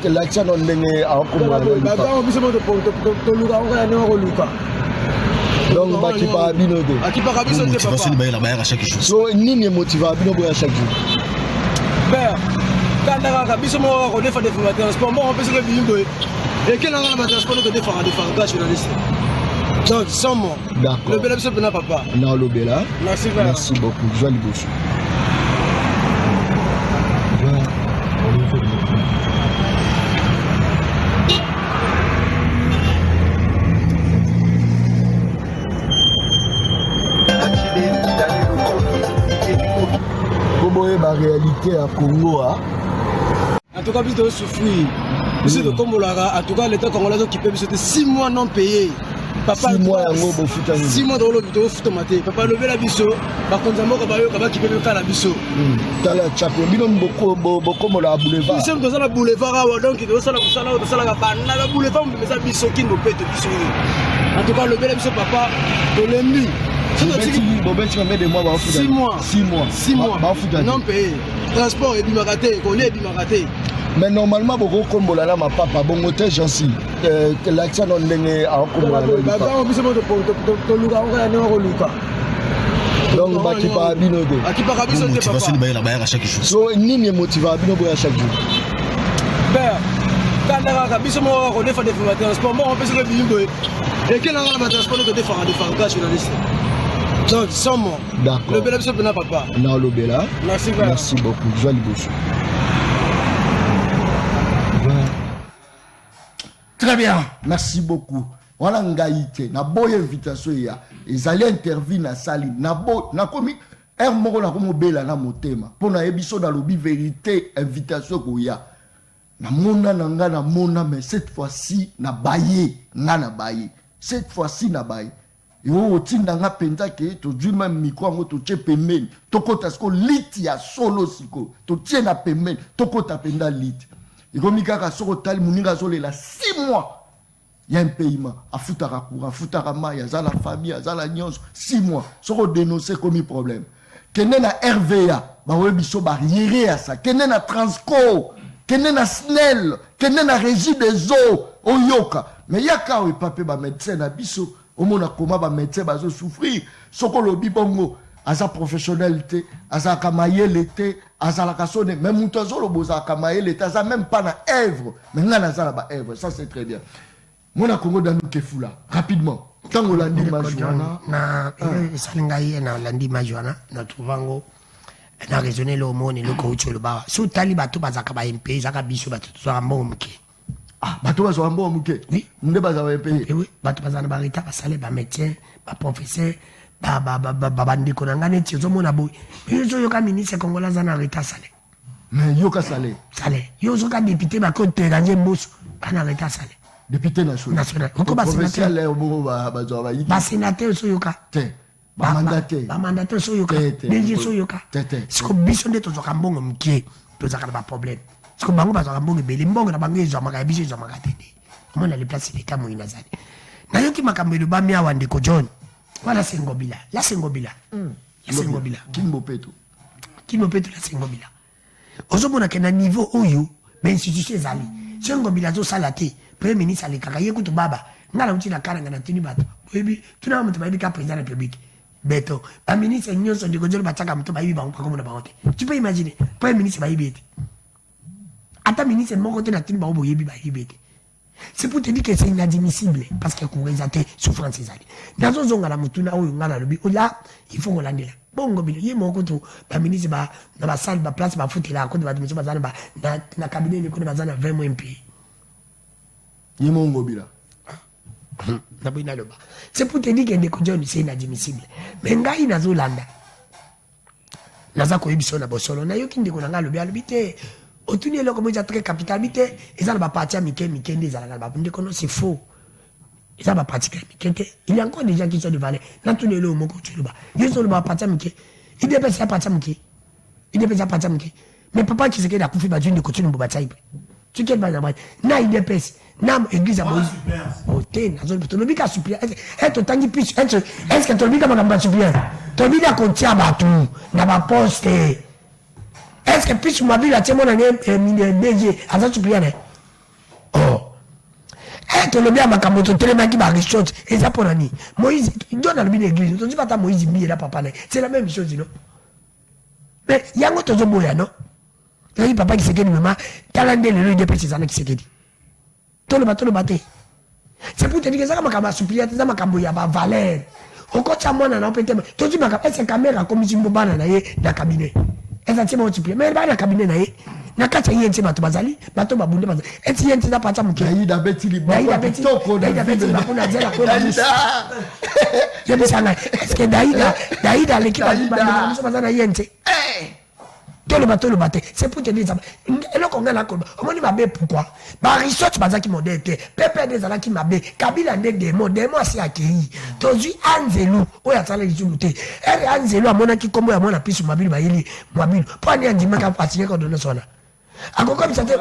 [SPEAKER 1] L'action on n'est à kombola. Donc ba qui pas bino de.
[SPEAKER 5] Qui pas biso de papa.
[SPEAKER 6] Motivation ba la ba chaque jour.
[SPEAKER 1] So nini motiva bino boya chaque jour.
[SPEAKER 5] Ben quand la biso mo ko defa defa transport mo on peut se que bino et que la transport de defa gars journaliste. Donc sans moi.
[SPEAKER 1] D'accord.
[SPEAKER 5] Le bel biso na papa.
[SPEAKER 1] Non le bela. Merci beaucoup. Joie Liboso. La réalité à Congo.
[SPEAKER 5] En tout cas, biso de souffrir. Biso de kombola en tout cas l'état congolais qui peut biso 6 mois non payés. Papa
[SPEAKER 1] 6 mois yango bo futa ni
[SPEAKER 5] 6 mois dans le vidéo futa maté papa lever la biso ba konzamo ka ba yo ka ba kipe ka la biso
[SPEAKER 1] tala chako bino boko mola boulevard
[SPEAKER 5] biso dans la boulevard awa donc de sala ka bana la boulevard mais ça biso qui no pete biso en tout cas lever la biso papa to lembi
[SPEAKER 1] Bobeti combien de mois ba futa 6 mois ba futa
[SPEAKER 5] non payé transport et bimaraté collé bimaraté.
[SPEAKER 1] Mais normalement, beaucoup comme bolala ma papa, bon hôtel j'en suis. L'action on n'est à kombola. Donc ba qui pas bino de.
[SPEAKER 5] Qui pas biso de papa.
[SPEAKER 6] Motivation ba la ba chaque jour.
[SPEAKER 1] So nini motiva bino boya chaque jour.
[SPEAKER 5] Ben kandaka biso moko kodefa defama transport moko mpe soki biyindo ekelanga na batransport todefaka defanga journaliste donc somo
[SPEAKER 1] D'accord.
[SPEAKER 5] lobela biso mpena papa
[SPEAKER 1] na lobela merci beaucoup joa liboso. Très bien, merci beaucoup. Wana ngai te na boye invitation ya ezali interview na sali na bo na komi moko na komo bela na motema pona ebiso na lobi vérité invitation ko ya na mona nanga na mona mais cette fois-ci na baye nga na baye cette fois-ci na baye yo otinda nga penza ke to dwi même micro ngo to che pembeni to kota sko lit ya solo siko to tie na pembeni to kota penda lit ikomi kaka soko tali muninga zolela 6 mois. Il y a un paiement. Afutara courant, afutara maya, zala famille, zala nyons, 6 mois. Soko dénoncer comme un problème. Kenen na RVA, ba webiso barrière à ça. Kenen na Transco, kenen na SNEL, kenen na Régie des eaux, Oyoka. Mais yaka ou papé ba médecin na biso, au mona koma ba médecin ba zo souffrir. Soko lobi bongo. Aza professionnalité, aza kamaye l'été, aza la kasone, même moutozo lo boza kamaye l'été, aza même pas na œuvre, mais là na za ba œuvre, ça c'est très bien. Mon Congo dans nous Kefula, rapidement. Quand on l'a dit Majuana,
[SPEAKER 3] na salingaye na landi Majuana, na trouvango na raisonner le monde et le coach le ba. Sous taliba tout bazaka ba MP, zaka biso ba tout ça mbomke.
[SPEAKER 1] Ah, bato ba so mbomke.
[SPEAKER 3] Oui,
[SPEAKER 1] nde baza ba MP.
[SPEAKER 3] Oui, bato bazana ba reta ba salé ba médecin, ba professeur, ba bandiko na ngane ti zo mona boy. Yo yoka ministre congolais na reta salé.
[SPEAKER 1] Mais yoka salé.
[SPEAKER 3] Salé. Yo zo ka député ba côté gagner mboso, kana reta salé.
[SPEAKER 1] Député national.
[SPEAKER 3] Pourquoi ba sénateur
[SPEAKER 1] ba
[SPEAKER 3] sénateur soyoka.
[SPEAKER 1] Te. Ba mandataire.
[SPEAKER 3] Ba mandataire soyoka. Deje soyoka. Siko biso nde tozoka mbongo mkie. Tozaka ba problème. Siko bango bazoka mbongo bele mbongo na bango ezo maka biso ezo maka tete. Mona les places les kamo inazali. Na yoki makambo lo ba mi awande ko John. Wala sengobila. La sengobila. La sengobila.
[SPEAKER 1] Kimbo peto
[SPEAKER 3] la sengobila. Ozomona ke na niveau oyo ba institution ezali. Sengobila zo salate. Premier ministre alikaka ye kutu baba ngala uti na kana ngana tini bato oyebi tuna mutu bayibi ka président de la République beto ba ministre nyonso ndiko jolo bataka mutu bayibi bango pa komona bango te tu peux imaginer premier ministre bayibi ete ata ministre moko te na tini bango boyebi bayibi ete c'est pour te dire que c'est inadmissible parce que kurezater souffrance ezali nazo zonga na mutu na oyo ngala lobi ola il faut ngolandela bongo bilo ye moko to ba ministre ba na ba salle ba place ba foutela ko de ba mutu bazana ba na cabinet ni ko bazana 20 mois MP. C'est pour te dire que des gens c'est inadmissible. Mais ngai nazolanda. Naza ko ebiso na bosolo na yoki ndeko na ngalo bia lobite. Otuni eloko moja très capital bite ezala ba parti amike mikende ezala ba ndeko no c'est faux. Ezala ba parti mikende. Il y a encore des gens qui sont de valeur. Na tuni elo moko tuluba. Yeso le ba parti amike. Il dépêche sa parti amike. Il dépêche sa parti amike. Mais papa qui se queda kufi ba juni ko tunu bo bataipe. Tu quel ba na il dépêche. Nam église à Moïse. Oh, t'es dans zone. Tu n'as pas supplié. Est-ce que tu n'as pas supplié? Tu n'as pas compté à Batou. N'a pas posté. Est-ce que puis ma vie la tienne mon année DG à ça supplié? Oh. Est-ce que le bien ma camoto tellement qui va richot et ça pour l'année. Moïse, il donne à l'église. Tu dis pas ta Moïse il là papa. C'est la même chose, non? Mais il y a un autre zoboya, non? Il y a papa qui s'est dit maman, calendrier le de petits années qui s'est dit. Tout le bateau. C'est pour te dire que ça m'a supplié, ça m'a camboyé à valeur. Au côté à moi, on a pété. Tout le monde a fait caméra comme si on banane dans le cabinet. Elle a dit mon supplié, mais dans le cabinet, na kati yé nti bato bazali bato babunde bazali eti yé nti na pata muke
[SPEAKER 1] Daïda Betili Daïda Betili
[SPEAKER 3] bakuna zela ko je me sanga est-ce que Daïda l'équipe bazana yé nti tout le bateau c'est pour te dire ça et là qu'on a la colbe on dit mabe pourquoi ba research bazaki modèle pepe des ala qui mabe kabila ndek des mots asi akei tozi anzelu o ya tsala izuluté et anzelu amona ki kombo ya mona pisu mabili bayili mwabilu po ani andima ka patiye ko donner sona akoko bisate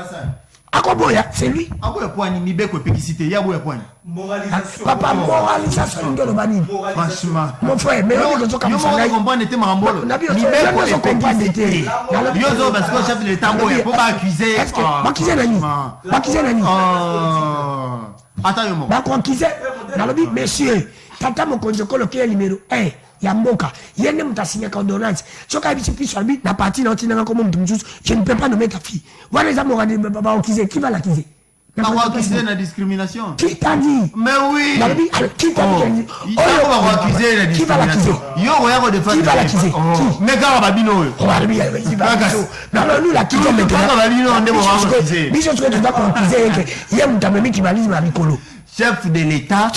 [SPEAKER 3] akoboya c'est lui
[SPEAKER 4] akoya poani mibeko epekisité ya boya poani
[SPEAKER 3] moralisation papa moralisation ngelo bani
[SPEAKER 4] franchement
[SPEAKER 3] mon frère mais on dit comme ça
[SPEAKER 4] là comprendre était marambolo
[SPEAKER 3] mibeko epekisité
[SPEAKER 4] yozo parce que chef de l'état boya pour pas accuser
[SPEAKER 3] est-ce que bakize nani
[SPEAKER 4] attends yo mo
[SPEAKER 3] bakize nalobi monsieur tata mokonzi koloke numéro 1 ya mboka yende mutasinya ka ordonnance soka biso piso abi na parti na otina comme mtu mzuzu je ne peux pas nommer ta fille voilà les amours de baba okize qui va l'accuser
[SPEAKER 4] On va accuser la discrimination.
[SPEAKER 3] Qui t'a dit?
[SPEAKER 4] Mais oui.
[SPEAKER 3] Qui t'a dit?
[SPEAKER 4] On va accuser la discrimination. Qui va l'accuser? Mais quand Babino.
[SPEAKER 3] Non, nous l'accusons maintenant.
[SPEAKER 4] Chef de l'État,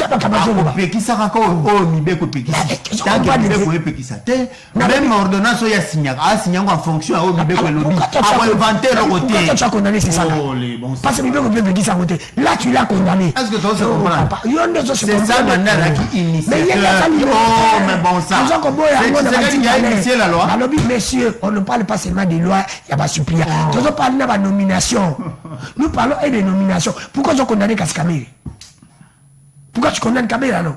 [SPEAKER 4] même ordonnance il y a signé en fonction à Mibeko lobby. Inventé le côté.
[SPEAKER 3] Pourquoi tu as condamné c'est ça? Parce que Mibeko peut qui ça côté. Là tu l'as condamné.
[SPEAKER 4] Est-ce que tu as compris?
[SPEAKER 3] C'est
[SPEAKER 4] ça maintenant qui initie.
[SPEAKER 3] Mais il y a
[SPEAKER 4] mais bon ça. C'est a initié la loi.
[SPEAKER 3] Messieurs, on ne parle pas seulement des lois, il y a pas suppliant. Nous parlons de la nomination. Nous parlons des nominations. Pourquoi tu as condamné Kaskamiri? Pourquoi tu condamnes Kabila, non?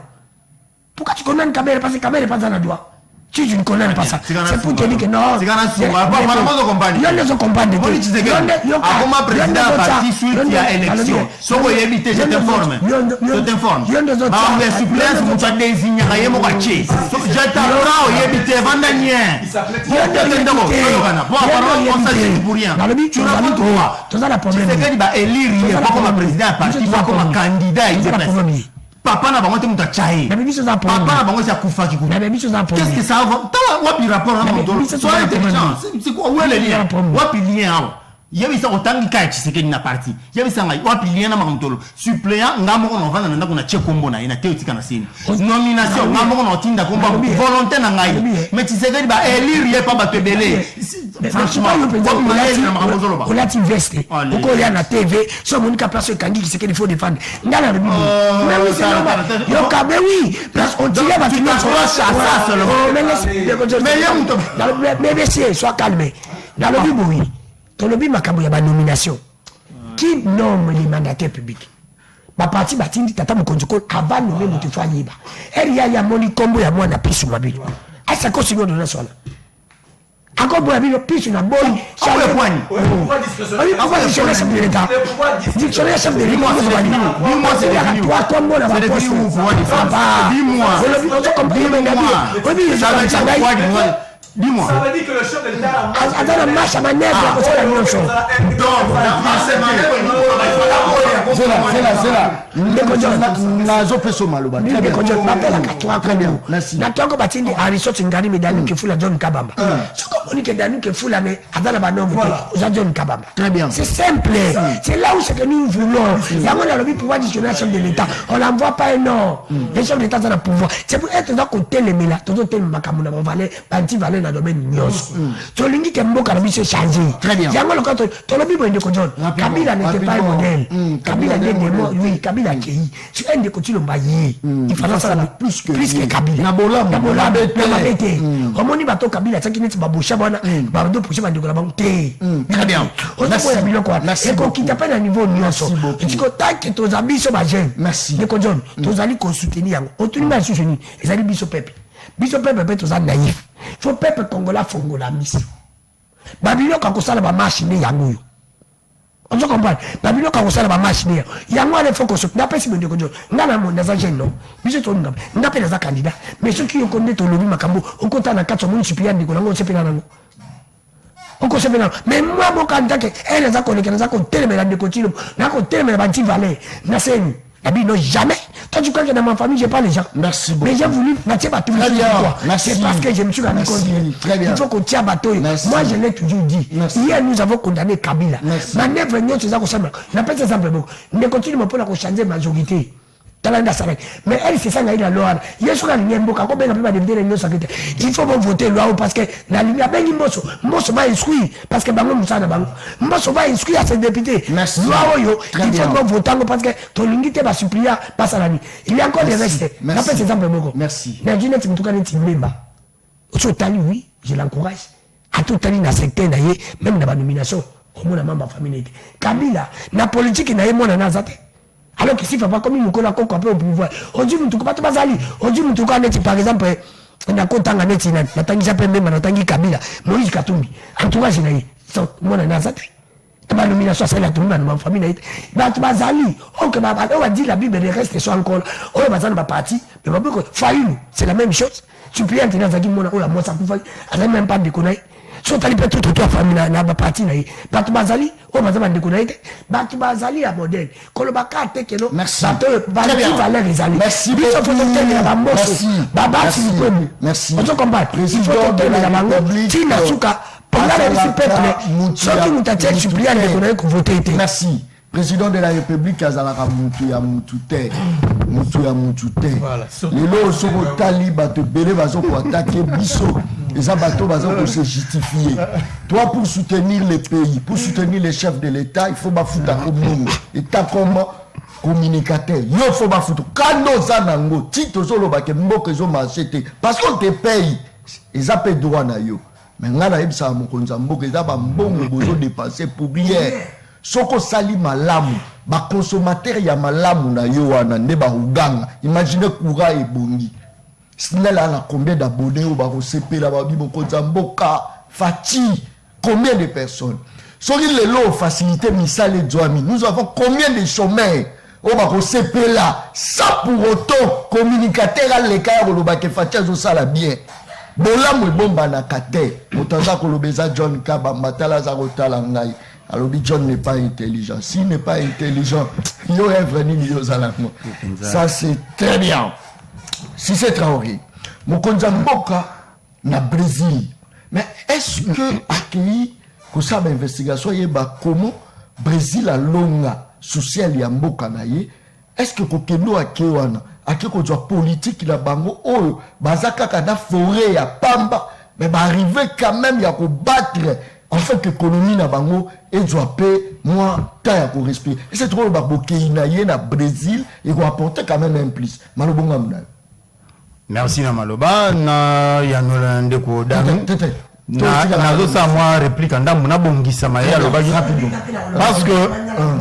[SPEAKER 3] Pourquoi tu condamnes Kabila? Parce que Kabila n'est pas dans la loi. Si tu ne condamnes pas ça, c'est pour te dire que non.
[SPEAKER 4] C'est il y a des compagnies. Comment président parti suite il y a élection. Si vous évitez, je t'informe. Je t'informe. Mais suppléance, vous avez désigné à Mokachi. Je t'apprends, vous évitez, Vandanier. On s'agit pour rien. Tu n'as pas le droit. Tu sais qu'il va élire, il n'est pas comme un président parti, il va comme un candidat. Papa n'a pas monté mon tchaï. Papa n'a pas monté sa koufa qui coûte. Qu'est-ce que ça va? T'as wapi rapport à mon dos. Sois intelligent. C'est quoi? Où est le lien? Wapi lien? Il y avait ça autant de cas qui s'est qu'il n'a parti. Il y avait ça wapi lien à mon dos. Suppléant, n'amon on va dans qu'on a tché combo na ina théotique na sine. Nomination, n'amon on tinda combo volonté na ngai. Mais tu sais qu'il va élire il est pas battu belé. Franchement, on l'a investé. Pourquoi il y a la TV, sur mon cas place Kangi qui c'est qu'il faut défendre. Mais oui, c'est normal. Mais oui, on dirait que tu mais messieurs, sois calmés. Dans le but, oui. Dans le but, il y a une nomination. Qui nomme les mandataires publics? Ma partie batindi tata mkonjoko avant de nommer mon fois libre. Elle y a mon combo ya moi na pisu mabili. À ça cause de la sola. Encore bon avis le pisu na boy. Ça le point. Oui, pourquoi dictionnaire chef de l'État? Dictionnaire chef de l'État. Dis-moi c'est toi combo na poste. Dis-moi. On se comprend bien Gabi. Oui, ça dis-moi.
[SPEAKER 2] Ça veut dire que le chef de l'État
[SPEAKER 3] a dans la marche à manœuvre pour faire la même chose.
[SPEAKER 1] C'est là. Nazo peso maloba.
[SPEAKER 3] Natoko batindi arisoti ngani medani kefula John Kabamba. Soko monique dani kefula mais adala banombe aux John Kabamba.
[SPEAKER 1] Très bien.
[SPEAKER 3] C'est simple. C'est là où c'est que nous voulons. La monnaie le pouvoir dictionnaire chef de l'État. On n'envoie pas un nom. Les chefs de l'État ont le pouvoir. C'est pour être dans côté les méla. Tout tel makamuna valé, anti valé dans le domaine nyos. To lingi kembo karabi se changer.
[SPEAKER 1] Très bien.
[SPEAKER 3] Yango le quand to le bibo ndeko John. Kabila n'était pas un modèle. Kabila n'est pas oui, Kabila qui tu es de côté le bailli. Il fallait ça plus que Kabila. Nabola bête. Romoni bato Kabila ça qui n'est pas boucha bana. Bando pousse ba ndeko la banque.
[SPEAKER 1] Très bien.
[SPEAKER 3] Merci. Et qu'on quitte pas à niveau nyos. Tu ko tant que tos amis sont bagés.
[SPEAKER 1] Merci.
[SPEAKER 3] Ndeko John, tos ali ko soutenir yango. Otuni ba soutenir. Les ali biso peuple. Biso peuple peut tos naïf. Faut peuple congolais fongola miss. Babylone quand ça la machine yango. On se comprend. Babylone quand ça la machine yango il faut qu'on se n'appelle si ndeko John. Ngana mo naza jeune non. Biso to ngam. N'appelle za candidat. Mais ceux qui ont connaît to lobi makambo, on compte na 4 monde supérieur ndeko nango se pena nango. On se pena. Mais moi mon candidat que elle za connaît na za ko telemela ndeko tilo. Na ko telemela banti valé. Na seni. Non, jamais. Toi, tu crois que dans ma famille, j'ai pas les gens.
[SPEAKER 1] Merci beaucoup.
[SPEAKER 3] Mais j'ai voulu, c'est parce que je me suis rendu compte. Il faut qu'on tient bateau. Moi, je l'ai toujours dit. Hier, nous avons condamné Kabila. Manœuvre, nous, c'est ça qu'on s'appelle. On appelle ça simplement. Ne continue pas à changer majorité. Mais elle, c'est ça, il y a la loi. Il y a souvent une boca, combien de gens il faut voter loi parce que la lumière, ben, Mosso va inscrire, parce que Bango Moussa n'a pas. Mosso va inscrire à ses députés.
[SPEAKER 1] Merci.
[SPEAKER 3] Il faut voter parce que ton unité va supplier, passe à la nuit. Il y a encore des restes. Rappelle ces exemples,
[SPEAKER 1] merci.
[SPEAKER 3] Mais je n'ai pas tout cas un oui, je l'encourage. À tout à l'heure, secteur, même dans la nomination, au moins, la famille. Kabila, la politique, il y a mon anazate. Alors que si papa comme il nous connaît encore au pouvoir on dit mutuko pas bazali on dit mutuko aneti par exemple na kotanga neti na tangi jape même na tangi Kabila Moïse Katumbi entourage na yi so mona na zate ba nomination ça la tumba na famille na ba bazali on que ba on va dire la Bible reste sur encore on va bazali ba parti mais ba ko faïlu c'est la même chose tu peux entrer dans zaki mona o la mosa pour faire même pas de connaître so tali pe tout toi famille na ba parti na ye bato bazali o bazaba ndeko na ite bato bazali ya modèle koloba ka te kelo bato bazali valeur ezali
[SPEAKER 1] merci
[SPEAKER 3] biso foto te na ba mboso baba si ko
[SPEAKER 1] merci
[SPEAKER 3] on combat
[SPEAKER 1] président de la République
[SPEAKER 3] tina suka pendant le peuple soki mutatie suppliant ndeko na ko voter ite
[SPEAKER 1] merci président de la République azalaka mutu ya mutu te
[SPEAKER 2] Voilà,
[SPEAKER 1] lelo soko tali bato belé bazo ko attaquer biso eza bato bazo ko se justifier toi pour soutenir le pays pour soutenir les chefs de l'État il faut bafuta ko mungu état comme communicateur yo faut bafuta kando zanango tito zolo ba ke mboka zo marché parce qu'on te paye eza pe droit na yo mais ngala ebisa mokonza mboka eza ba mbongo bozo dépasser pour bien soko sali malamu ba consommateur ya malamu na yo wana nde ba uganga imaginez courant ebongi snel a combien d'abonnés ou ba ko sepela ba bi mokonza mboka fati combien de personnes soki lelo facilité misale djoami nous avons combien de chômeurs o ba ko sepela ça pour autant communicateur à l'écart lo ba ke fati zo sala bien bolamu ebomba na kate motanza ko lobeza John Kabamba tala za ko tala ngai. Alors, John n'est pas intelligent. S'il n'est pas intelligent, il aurait venu ça, c'est très bien. Si c'est Traoré, Mokonza Mboka, na Brésil. Mais est-ce que, accueilli, que ça, l'investigation, il y a comment Brésil a longa social ya Mboka na ye, est-ce que Kokeno a Kewana, a Keko politique, il a bango, oh, Bazaka kana forêt ya Pamba, mais va arriver quand même, il y a qu'au battre. En fait, l'économie na bango et doit payer moins taille pour respirer. Et c'est trop le baboké inaye na Brésil et qu'on apporte quand même un plus. Malobonga mna.
[SPEAKER 4] Merci na maloba na yanola ndeko dami. Na zo sa moi réplique ndamu na bongisa maya lobaki rapidement.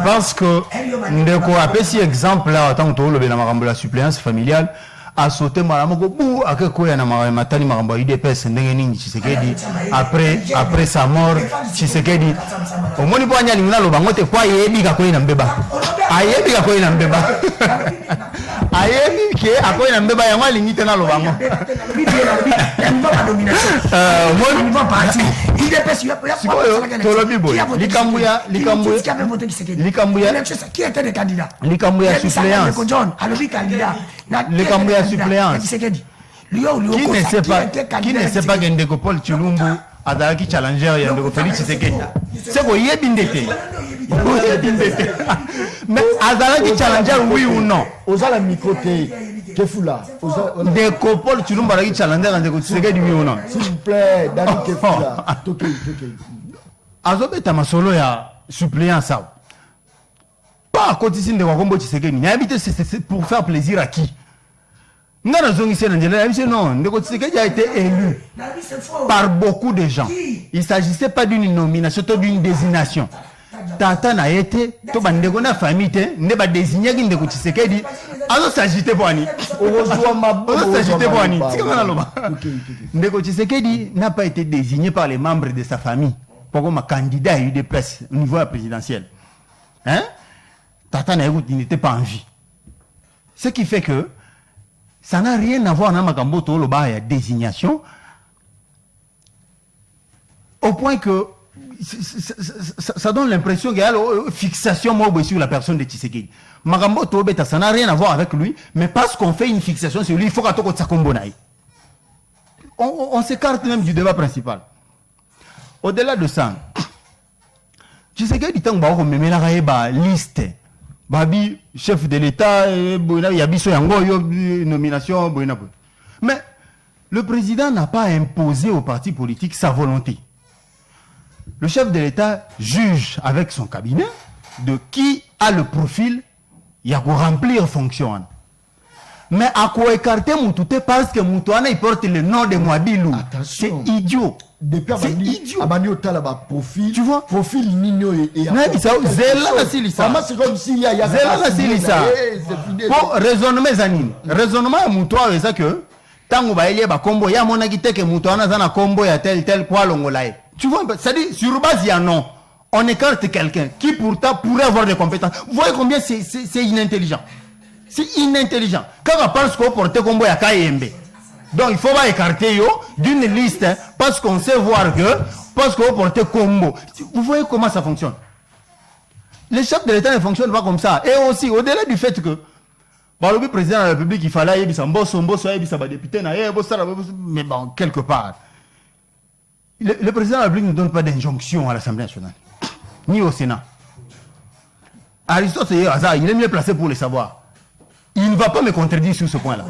[SPEAKER 4] Parce que ndeko apesi exemple là autant to lobela makambo la suppléance familiale a sauté malamoko bou akeko ya na matani makambo IDPS ndenge nini Tshisekedi après sa mort Tshisekedi omoni po anya lingina lobango te kwa yebi ka ko ina mbeba ayebi ka ko ina mbeba ayebi ke ako ina mbeba ya ngwa lingite na lobango omoni va parti IDPS ya tolobi boy likambu ya
[SPEAKER 3] qui était le candidat
[SPEAKER 4] likambu ya suppléance
[SPEAKER 3] alobi candidat
[SPEAKER 4] likambu ya suppléance qui ne sait pas que Ndeko Paul Chilumbu azalaki challenger ya Ndeko Félix Tshisekedi c'est quoi yebi ndete mais azalaki challenger oui ou non
[SPEAKER 1] osala mikote Kefula
[SPEAKER 4] Ndeko Paul Chilumbu azalaki challenger Ndeko Tshisekedi oui ou non
[SPEAKER 1] s'il vous plaît Dani Kefula toke
[SPEAKER 4] azobeta masolo ya suppléance ça pas à côté de Ndeko Tshisekedi n'habite c'est pour faire plaisir à qui? Non, Ndeko Tshisekedi a été élu par beaucoup de gens. Il ne s'agissait pas d'une nomination, mais d'une désignation. Tata n'a été, tout le monde a famille, ne pas désigner Ndeko Tshisekedi. Alors s'agiter pour Ani. Ndeko Tshisekedi n'a pas été désigné par les membres de sa famille pour comme candidat à UDPS au niveau présidentiel. Hein? Tata n'était pas en vie. Ce qui fait que ça n'a rien à voir avec Makamboto Loba et désignation. Au point que ça donne l'impression qu'il y a une fixation sur la personne de Tshisekedi. Makamboto Loba, ça n'a rien à voir avec lui, mais parce qu'on fait une fixation sur lui, il faut qu'on s'accompagne. On s'écarte même du débat principal. Au-delà de ça, Tshisekedi tant qu'on me met la liste. Babi, chef de l'État, Yabiso Yango, nomination, mais le président n'a pas imposé aux partis politiques sa volonté. Le chef de l'État juge avec son cabinet de qui a le profil, il y a pour remplir fonction. Mais à quoi écarter Moutouté parce que Moutouana il porte le nom de Mouabilou. C'est idiot. C'est idiot.
[SPEAKER 1] Profil,
[SPEAKER 4] tu vois,
[SPEAKER 1] profil Nino et
[SPEAKER 4] c'est comme s'il y a pour raisonnement Zanine. Raisonnement à Moutouana, c'est ça que tant va y a combo, il y a mon agité que Moutouana a un combo, il y a tel quoi l'ongolaï. Tu vois, c'est-à-dire sur base il y a non. On écarte quelqu'un qui pourtant pourrait avoir des compétences. Vous voyez combien c'est inintelligent. C'est inintelligent. Quand on pense qu'on porte combo à KMB. Donc il faut pas écarter d'une liste parce qu'on sait voir que parce que vous portez combo. Vous voyez comment ça fonctionne. Les chefs de l'État ne fonctionnent pas comme ça. Et aussi, au-delà du fait que le président de la République, il fallait y avoir député, mais bon, quelque part. Le président de la République ne donne pas d'injonction à l'Assemblée nationale, ni au Sénat. Aristote, il est mieux placé pour le savoir. Il ne va pas me contredire sur ce point-là.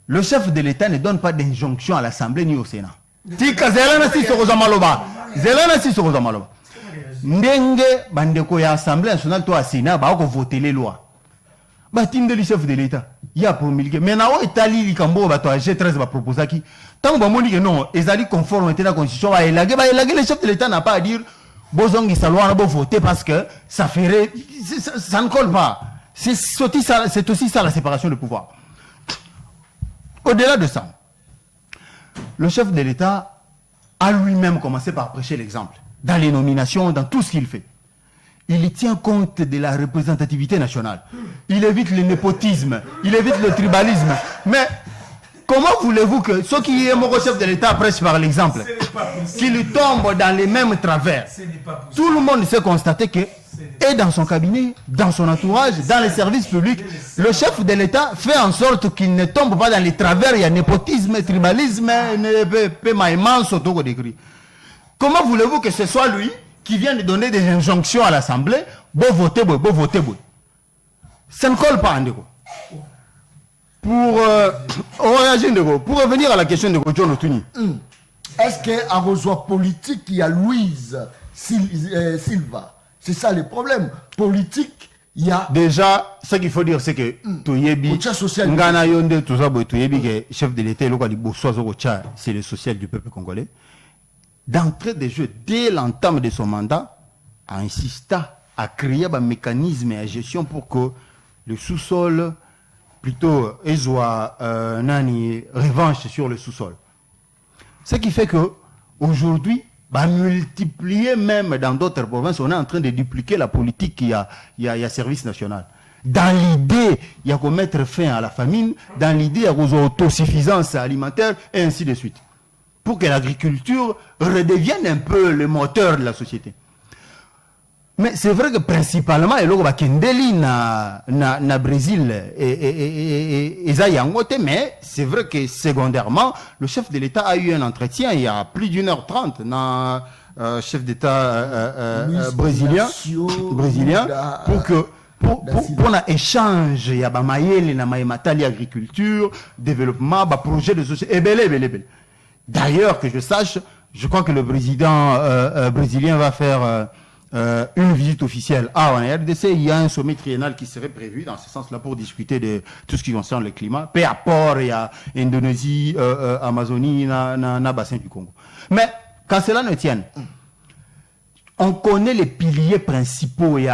[SPEAKER 4] Le chef de l'État ne donne pas d'injonction à l'Assemblée ni au Sénat. Tika zelana si soko zamaloba. Zelana si soko zamaloba. Ndenge bandeko ya Assemblée nationale to Sénat ba ko voter les lois. Ba tinde le chef de l'État. Il a promulgué. Mais na o etali likambo ba to G13 va proposer qui. Tant ba moni que non, ezali conforme à la constitution ba elage le chef de l'État n'a pas à dire bozongi sa loi na bo voter parce que ça ferait ça ne colle pas. C'est aussi ça la séparation de pouvoir. Au-delà de ça, le chef de l'État a lui-même commencé par prêcher l'exemple. Dans les nominations, dans tout ce qu'il fait. Il tient compte de la représentativité nationale. Il évite le népotisme, il évite le tribalisme. Mais comment voulez-vous que ceux qui est mon chef de l'État prêchent par l'exemple, qu'il tombe dans les mêmes travers? Tout le monde sait constater que, et dans son cabinet, dans son entourage, dans les services publics, le chef de l'État fait en sorte qu'il ne tombe pas dans les travers. Il y a népotisme, tribalisme, comment voulez-vous que ce soit lui qui vient de donner des injonctions à l'Assemblée? Beau voter, beau voter, beau. Ça ne colle pas, Ndeko. Pour revenir à la question de John Otuni.
[SPEAKER 1] Est-ce qu'à rejoint politique, il y a Louise Silva? C'est ça le problème. Politique, il y a...
[SPEAKER 4] Déjà, ce qu'il faut dire, c'est que Ngana Yonde, tout ça, chef de l'État, c'est le social du peuple congolais. D'entrée de jeu, dès l'entame de son mandat, a insisté à créer un mécanisme et à gestion pour que le sous-sol, plutôt, soit revanche sur le sous-sol. Ce qui fait que aujourd'hui, multiplier même dans d'autres provinces, on est en train de dupliquer la politique qu'il y a service national. Dans l'idée, il y a qu'on mettre fin à la famine, dans l'idée, il y a qu'on autosuffisance alimentaire, et ainsi de suite. Pour que l'agriculture redevienne un peu le moteur de la société. Mais c'est vrai que principalement, na Brésil et mais c'est vrai que secondairement, le chef de l'État a eu un entretien il y a plus d'1h30 dans chef d'État brésilien pour que pour un échange, il y a agriculture, développement, projet de société, D'ailleurs, que je sache, je crois que le président brésilien va faire une visite officielle à RDC. Il y a un sommet triennal qui serait prévu dans ce sens-là pour discuter de tout ce qui concerne le climat. Peu apport, il y a Indonésie, Amazonie, na bassin du Congo. Mais quand cela ne tienne, on connaît les piliers principaux. Il y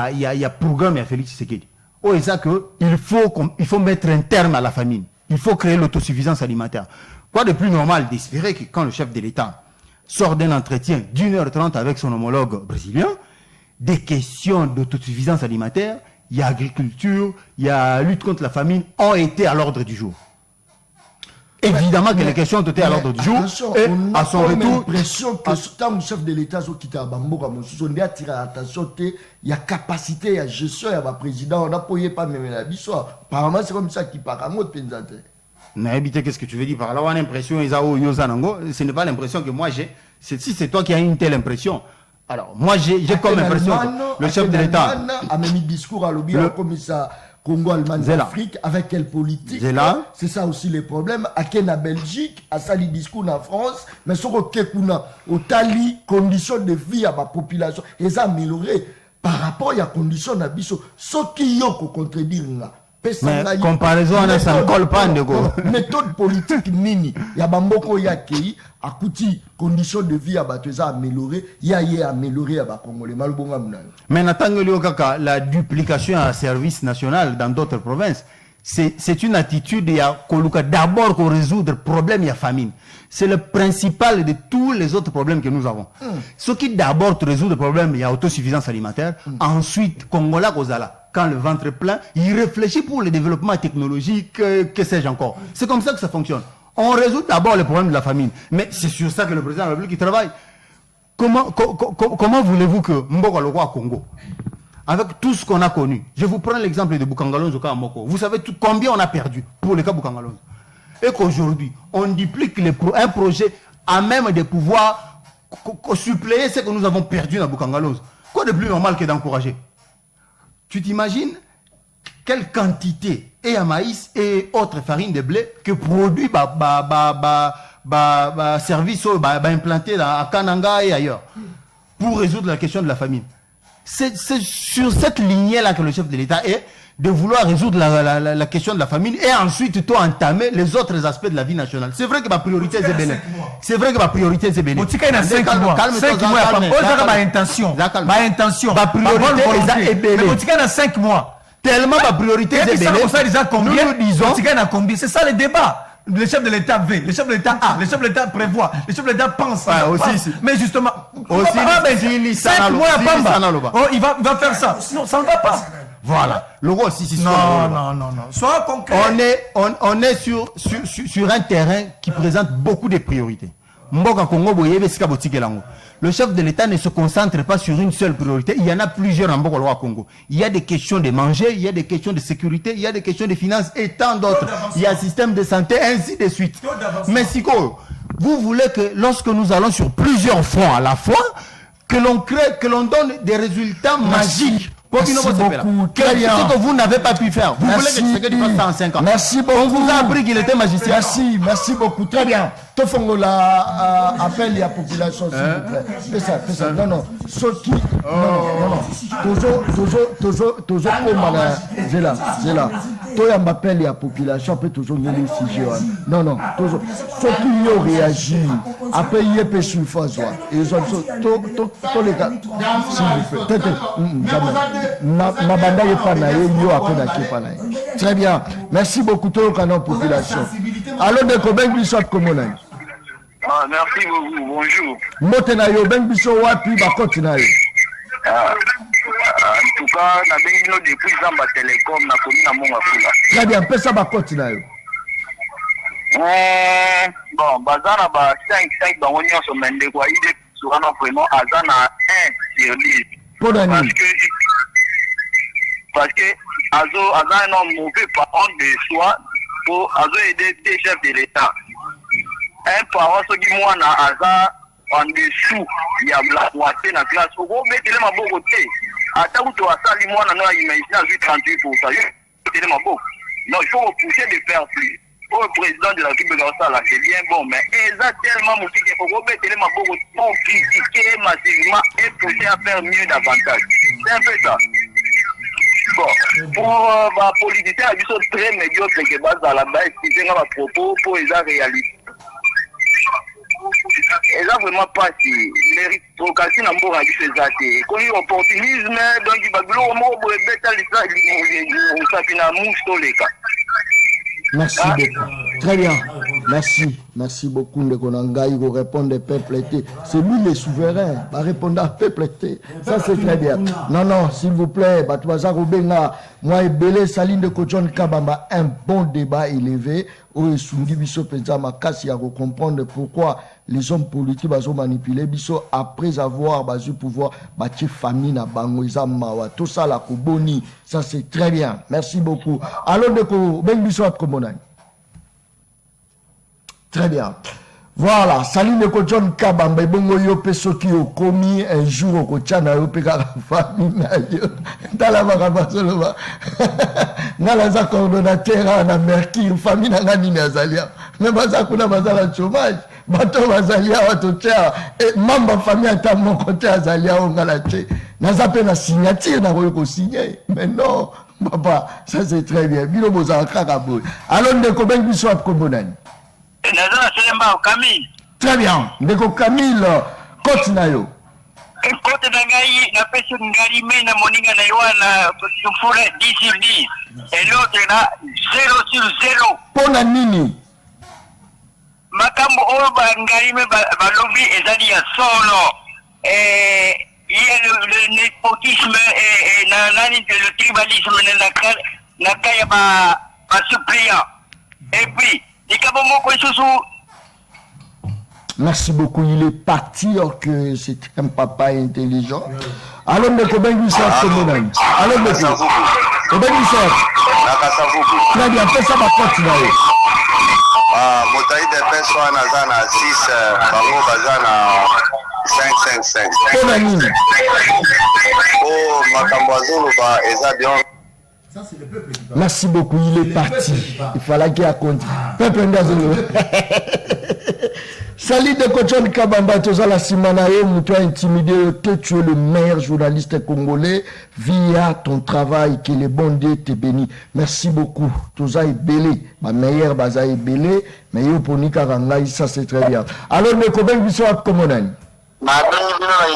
[SPEAKER 4] a programme, il y a Félix Tshisekedi. Oh, et ça que il faut mettre un terme à la famine. Il faut créer l'autosuffisance alimentaire. Quoi de plus normal d'espérer que quand le chef de l'État sort d'un entretien d'1h30 avec son homologue brésilien, des questions d'autosuffisance alimentaire, il y a agriculture, il y a lutte contre la famine, ont été à l'ordre du jour. Évidemment que les questions ont été à l'ordre du jour. Et à son retour,
[SPEAKER 1] l'impression que tant le chef de l'État qui a attiré l'attention qu'il y a capacité, il y a gestion, il y a président, on n'a pas même la histoire. Apparemment, c'est comme ça qu'il parle à moi.
[SPEAKER 4] Qu'est-ce que tu veux dire par là? On a l'impression, ce n'est pas l'impression que moi j'ai. Si c'est toi qui as une telle impression. Alors, moi j'ai comme impression que le chef de l'État
[SPEAKER 1] a même mis discours à l'objet comme ça. Congo-Allemagne d'Afrique, avec quelle politique? C'est ça aussi les problèmes. À quelle Belgique, à ça les discours en France, mais sur au tali conditions de vie à la population, et ça amélioré par rapport à la condition de vie. Ce qui y a qu'on contredire là.
[SPEAKER 4] Mais comparaison, ça ne colle pas.
[SPEAKER 1] Méthode politique nini. Il y a bamboko ya kei, à kuti conditions de vie à bateza amélioré, y a amélioré à Congolais.
[SPEAKER 4] Mais la duplication à service national dans d'autres provinces, c'est une attitude, il y a d'abord qu'on résoudre le problème, il y a famine. C'est le principal de tous les autres problèmes que nous avons. Ce qui d'abord résout le problème, il y a autosuffisance alimentaire. Ensuite, Congolais Kozala. Quand le ventre est plein, il réfléchit pour le développement technologique, que sais-je encore. C'est comme ça que ça fonctionne. On résout d'abord le problème de la famine. Mais c'est sur ça que le président de la République travaille. comment voulez-vous que Mboka le roi Congo, avec tout ce qu'on a connu, je vous prends l'exemple de Bukangalonzo Kamoko, vous savez combien on a perdu pour le cas Bukangalonzo, et qu'aujourd'hui, on duplique un projet à même de pouvoir suppléer ce que nous avons perdu dans Bukangalonzo. Quoi de plus normal que d'encourager? Tu t'imagines quelle quantité et à maïs et autres farines de blé que produit service implanté à Kananga et ailleurs pour résoudre la question de la famine. C'est sur cette lignée-là que le chef de l'État est de vouloir résoudre la question de la famine et ensuite toi entamer les autres aspects de la vie nationale. C'est vrai que ma priorité c'est bénin. C'est vrai que ma priorité c'est bénin.
[SPEAKER 2] Tu as 5 mois. 5 mois, ma intention. Ma intention.
[SPEAKER 4] Ma priorité est bénin.
[SPEAKER 2] Mais tu as 5 mois.
[SPEAKER 4] Tellement ma priorité c'est bénin.
[SPEAKER 2] Nous disons. Tu as combien? C'est ça le débat. Le chef de l'État veut, le chef de l'État a, le chef de l'État prévoit, le chef de l'État pense. Mais justement,
[SPEAKER 4] aussi,
[SPEAKER 2] 5 mois à Pamba, il va faire ça. Sinon, ça ne va pas.
[SPEAKER 4] Voilà. Le roi aussi,
[SPEAKER 2] non. Sois concret.
[SPEAKER 4] On est sur un terrain qui présente beaucoup de priorités. Mboka Congo Boyebe Sika Botigelango. Le chef de l'État ne se concentre pas sur une seule priorité. Il y en a plusieurs en Mboka Congo. Il y a des questions de manger, il y a des questions de sécurité, il y a des questions de finances et tant d'autres. Il y a un système de santé, ainsi de suite. Mais Siko, vous voulez que lorsque nous allons sur plusieurs fronts à la fois, que l'on crée, que l'on donne des résultats magiques.
[SPEAKER 1] Merci beaucoup. Très bien.
[SPEAKER 4] Ce que vous n'avez pas pu faire. Vous voulez que Tshisekedi fasse ça en 5 ans.
[SPEAKER 1] Merci beaucoup.
[SPEAKER 4] On vous a appris qu'il était magicien.
[SPEAKER 1] Merci beaucoup. Très bien. Tofongola appelle la population, s'il vous plaît. Fais ça. Non. Soki. Non. Toujours Omala. Zela. Toi, m'appelle la population, peut toujours venir ici. Non. Toujours. Soki yo réagit. Après, il y a peu sur phase. Ils ont tous les gars. S'il vous plaît. Très bien. Merci beaucoup, tout le canon population. Alors, de Koben Bissot Komonai.
[SPEAKER 6] Merci beaucoup, bonjour.
[SPEAKER 1] Motenayo, Ben Bissot Wapi, Bakotinayo.
[SPEAKER 6] En tout cas, na benino depuis Zamba Telecom, na commune à Mongafula.
[SPEAKER 1] Très bien, pesa Bakotinayo.
[SPEAKER 6] Bon, Bazana, 5, dans l'Union Somende, quoi, il est sur un vraiment Azana 1 sur 10. Parce que Azo a un mauvais parent de soi pour Azo aider des chefs de l'État. Un parent qui moi na Aza en dessous, il y a la moitié dans la classe. Au gros, mettez ma beau côté. À ta où tu as sali moi na imaginer à 38%. Mettez ma beau. Non, il faut repousser de faire plus. Pour le président de la République, c'est bien bon, mais exactement, mon qu'il faut mettre ma beau pour critiquer massivement et pousser à faire mieux davantage. C'est un peu ça. Bon, pour ma politique, ils sont très médiocres que base à la base, ils ont un propos pour les réaliser. Et là, vraiment pas si les provocations n'ont pas fait ça. Quand il y a opportunisme, donc il va
[SPEAKER 1] Merci beaucoup. Très bien. Merci beaucoup de Konanga. Il va répondre des peuples étés. C'est lui le souverain. Il va répondre à peuple été. Ça, c'est très bien. Non, s'il vous plaît. Batouaza Robenga. Moi, et Belé Saline de Kojon Kabamba. Un bon débat élevé. Où Sungi Bisso Penza Makasi à comprendre pourquoi les hommes politiques ont manipulé Bisso après avoir battu pouvoir bâtir famine à Bangoïza Mawa. Tout ça, la Koboni. Ça, c'est très bien. Merci beaucoup. Alors, de Ko, Ben Bisso à Komonani. Très bien. Voilà, Saline de Kojon Kabamba, bongo yo peso qui ont commis un jour au Kochana, yo peka famine yo. Dans la Marabasoloba. Nalaza coordonnateur na Mercure, famine na nini azalia. Mais baza kuna bazala chômage. Bato bazalia watotea. Et mamba famille ata mon côté azalia ongalache. Naza pe na signature na ko signer. Mais non, papa, ça c'est très bien. Bilo boza kakaboy. Alors ndeko ben biso ap kombonani. Très bien. Ndeko Camille, côte na yo.
[SPEAKER 6] Côte na ngai na pesi ngali me na moninga na yo na sufure 10 sur 10. Et l'autre na 0 sur 0.
[SPEAKER 1] Pona nini?
[SPEAKER 6] Makambo oyo ngali me balobi ezali ya solo. Il y a le népotisme et le tribalisme na kaya ba suppléant. Et puis, les kabomoko isusu.
[SPEAKER 1] Merci beaucoup. Il est parti, or que c'est un papa intelligent. Alors, Ndeko Benguissat, Komonan. Alors, Ndeko. Benguissat. Très bien, fais ça, ma pote, là.
[SPEAKER 7] Motaï de personnes na 6, bango bazana 555.
[SPEAKER 1] Konanine.
[SPEAKER 7] Oh, Makambazolo ba eza bien.
[SPEAKER 1] Merci beaucoup, il est parti. Il fallait qu'il raconte. Peuple Ndazolo. Salut de Kochon Kabamba, Toza la Simanae, Moutoua intimidé, tu es le meilleur journaliste congolais via ton travail, que les bons dieux te bénissent. Merci beaucoup. Toza est belé, ma meilleure baza est belé, mais yo poni karanga, ça c'est très bien. Alors, le Koben Bissou à Komonan.
[SPEAKER 7] Na bengi bino na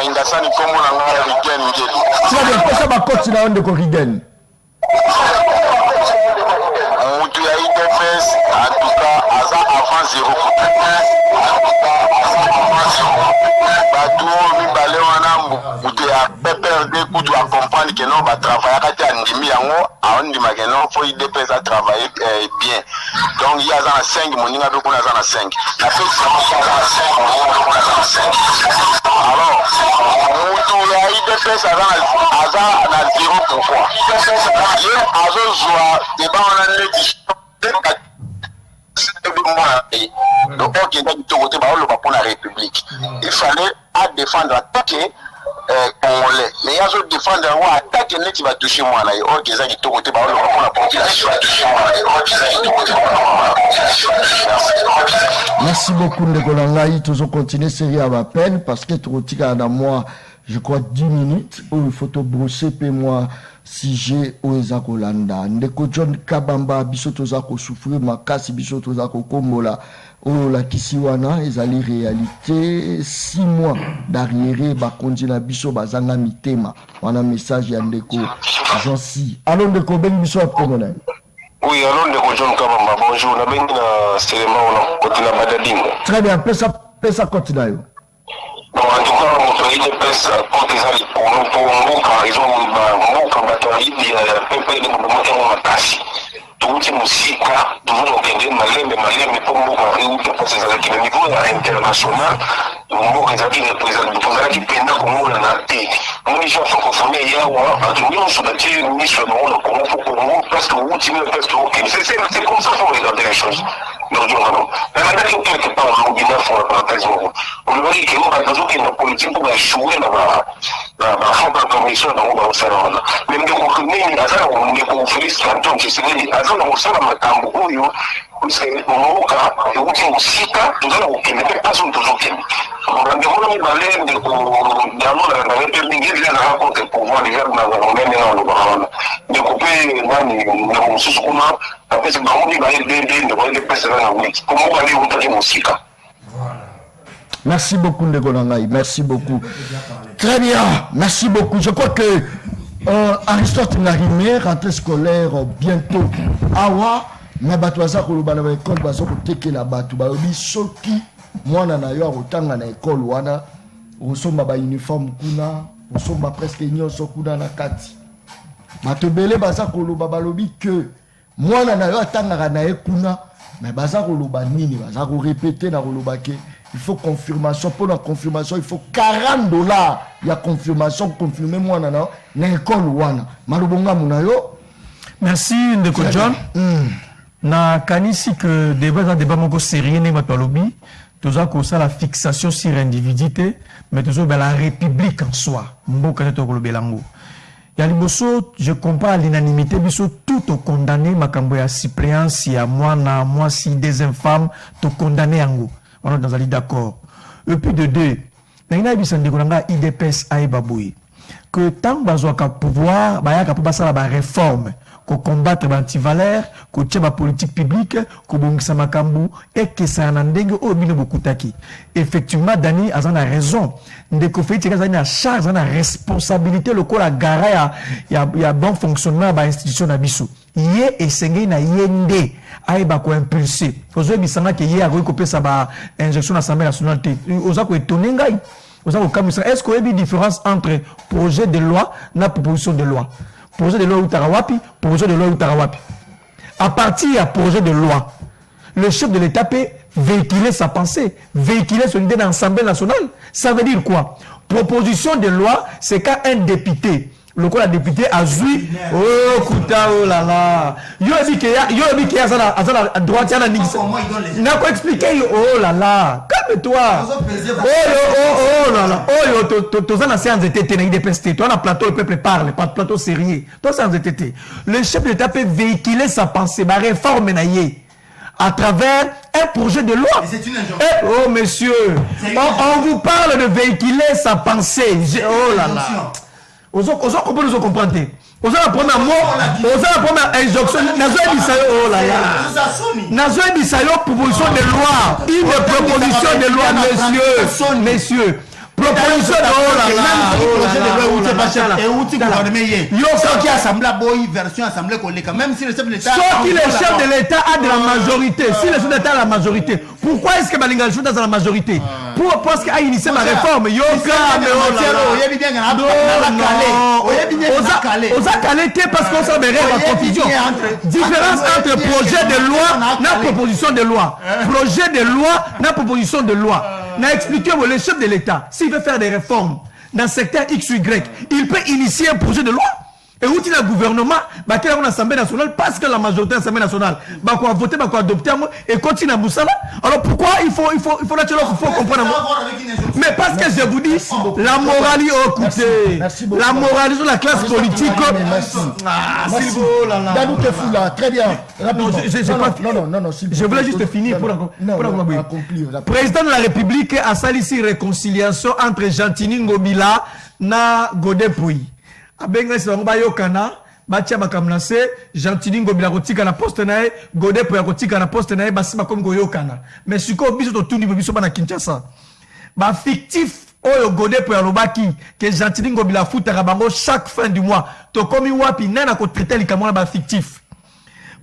[SPEAKER 7] ingasa ni kombo na ngaya Rigen ngeli.
[SPEAKER 1] Très bien, pour ça ma coach na onde ko Rigen.
[SPEAKER 7] Mutu ya IDPS en tout cas aza avant 0. Batu mibale wana mutu ya PPRD kutu a comprendre que non ba travailler kati andimi yango andima que non faut IDPS a travailler bien. Donc il y a 5 moninga be kuna za na 5. Na fait ça na 5. Alors mutu ya IDPS aza na 0 pourquoi? Ye azo joa débat on a donc, pour la République. Il fallait défendre, attaquer Congolais. Mais il y a d'autres défendre, attaquer net, il va toucher moi. Ok, ça qui pour la population.
[SPEAKER 1] Merci beaucoup, Ndekolangaï. Toujours continuer série à ma peine parce que tu retiens à moi, je crois, 10 minutes où il faut te brosser, puis moi. Si j'ai oza kolanda ndeko John Kabamba biso toza ko souffrir makasi biso toza ko kombola o la kisiwana ezali réalité 6 mois d'arriéré ba konjina biso bazanga mitema wana message ya ndeko Jean-Si alors ndeko ben biso a komona.
[SPEAKER 7] Oui, alors ndeko John Kabamba bonjour na bengi na selema ona kotina badadingo.
[SPEAKER 1] Très bien, pesa kotina yo.
[SPEAKER 7] Bon, en tout cas, mon pays de presse, pour des alliés, pour nous, ils ont un combattant, il y a un peu de mouvement en masse. Tout le musique, toujours au Kenya, mais pour nous, pour ces alliés, au niveau international, nous les alliés représentent, pour les alliés, comme on l'a dit. Nous, les gens francophones, il y a un sur la télé, nous, sur le monde, pour nous, parce que nous, c'est comme ça qu'on regarde les choses. Non, mais maintenant, quelque part, on dit neuf fois par exemple. On lui dit que nous, on a une politique pour échouer dans la commission dans le salon. Même si on connaît, on fait les cantons, je sais pas, on sait la matambo, c'est au cas, et on dit aussi, nous allons au Québec, pas sur toujours Québec. On a demandé aux Malais de la République, de la rencontre pour voir les gens dans le Baron. De couper, on se souvient, après, c'est vraiment des personnes. Comment aller au musique?
[SPEAKER 1] Merci beaucoup, Ndegolangaï. Merci beaucoup. Très bien. Merci beaucoup. Je crois que Aristote Narimé, rentrée scolaire bientôt. Awa, na batwaza kolobana ba école bazo kotekela batu ba obi soki mwana na yo akotanga na école wana osomba ba uniforme kuna osomba presque nyonso kuna na kati. Batobele baza koloba balobi que mwana na yo atangaka na ye kuna mais baza koloba nini baza ko répéter na koloba ke il faut confirmation pour la confirmation il faut $40 il y a confirmation confirmer mwana na école wana malobonga munayo.
[SPEAKER 2] Merci Ndeko John. Na kanisi que débat moko sérieux ne matolobi toza ko ça la fixation sur individualité mais tozo la république en soi mboka to ko lobelango. Ya liboso, je comprends à l'unanimité, biso tout au condamné, makambo ya suppléance, ya moi si des infâmes, tout condamné en go. On est dans un lit d'accord. Et puis de deux, n'a pas de IDPS aïbaboui. Que tant que pouvoir, bah, y a la réforme, qu'on combattre l'antivaleur, qu'on tient la politique publique, qu'on bongisa makambu, et que ça en ndenge au bino bokutaki. Effectivement, Dani a raison. Ndeko fait que ça a charge, a responsabilité, le la gara ya bon fonctionnement de l'institution d'Abisu. Yé et sengé na yende, aïba ko impulsé. Ozo bisanga que yé a recoupé sa injection à l'Assemblée nationale. Ozo ko étonné ngai. Est-ce qu'il y a une différence entre projet de loi et proposition de loi? Projet de loi ou tarawapi, projet de loi ou tarawapi. À partir du projet de loi, le chef de l'État peut véhiculer sa pensée, véhiculer son idée dans l'Assemblée nationale. Ça veut dire quoi? Proposition de loi, c'est quand un député, le quoi la député a joué, oh kuta oh là là, yo dit que y a ça droite na nix. N'a quoi expliquer oh là là, calme-toi. Oh là là, oh yo to ça na séance de TT na IDPST, toi na plateau le peuple parle, pas plateau sérieux. Toi séance de TT. Le chef de l'État peut véhiculer sa pensée, ma réforme naïe à travers un projet de loi.
[SPEAKER 4] C'est une injonction.
[SPEAKER 2] Oh monsieur, on vous parle de véhiculer sa pensée. Oh là là. Vous comprenez. Vous avez la première mot, vous avez la première injonction. Oh là là. Nazo Bisayo, proposition de loi. Une proposition de loi, messieurs. Proposition de même si le chef de l'État a de la majorité, si le chef de l'État a la majorité, pourquoi est-ce que Balinga joue dans la majorité? Parce qu'il a initié ma réforme. On a qualité parce qu'on s'en verrait la confusion. Différence entre projet de loi et proposition de loi. Projet de loi et proposition de loi. N'a expliqué le chef de l'État, s'il veut faire des réformes dans le secteur X ou Y, il peut initier un projet de loi. Et où il y a le gouvernement, qui est l'Assemblée nationale, parce que la majorité de l'Assemblée nationale va voter, va adopter et continue à Boussala. Alors pourquoi il faut comprendre? Mais parce que je vous dis, la moralité, écoutez, la moralité de la classe politique.
[SPEAKER 1] Très bien.
[SPEAKER 2] Je voulais juste finir pour conclure. Président de la République a sali ici réconciliation entre Gentini Ngobila na Godepouy. Abenga si bango bayokana batia bakamnase Gentini Ngobila kotika na poste nae Godepouy kotika na poste nae basi bakomi koyokana. Mais siko biso to tuni biso bana Kinshasa. Ba fictif oyo Godepouy alobaki que Gentini Ngobila futaka bango chaque fin du mois. To komi wapi nana ko traiter likamona ba fictif.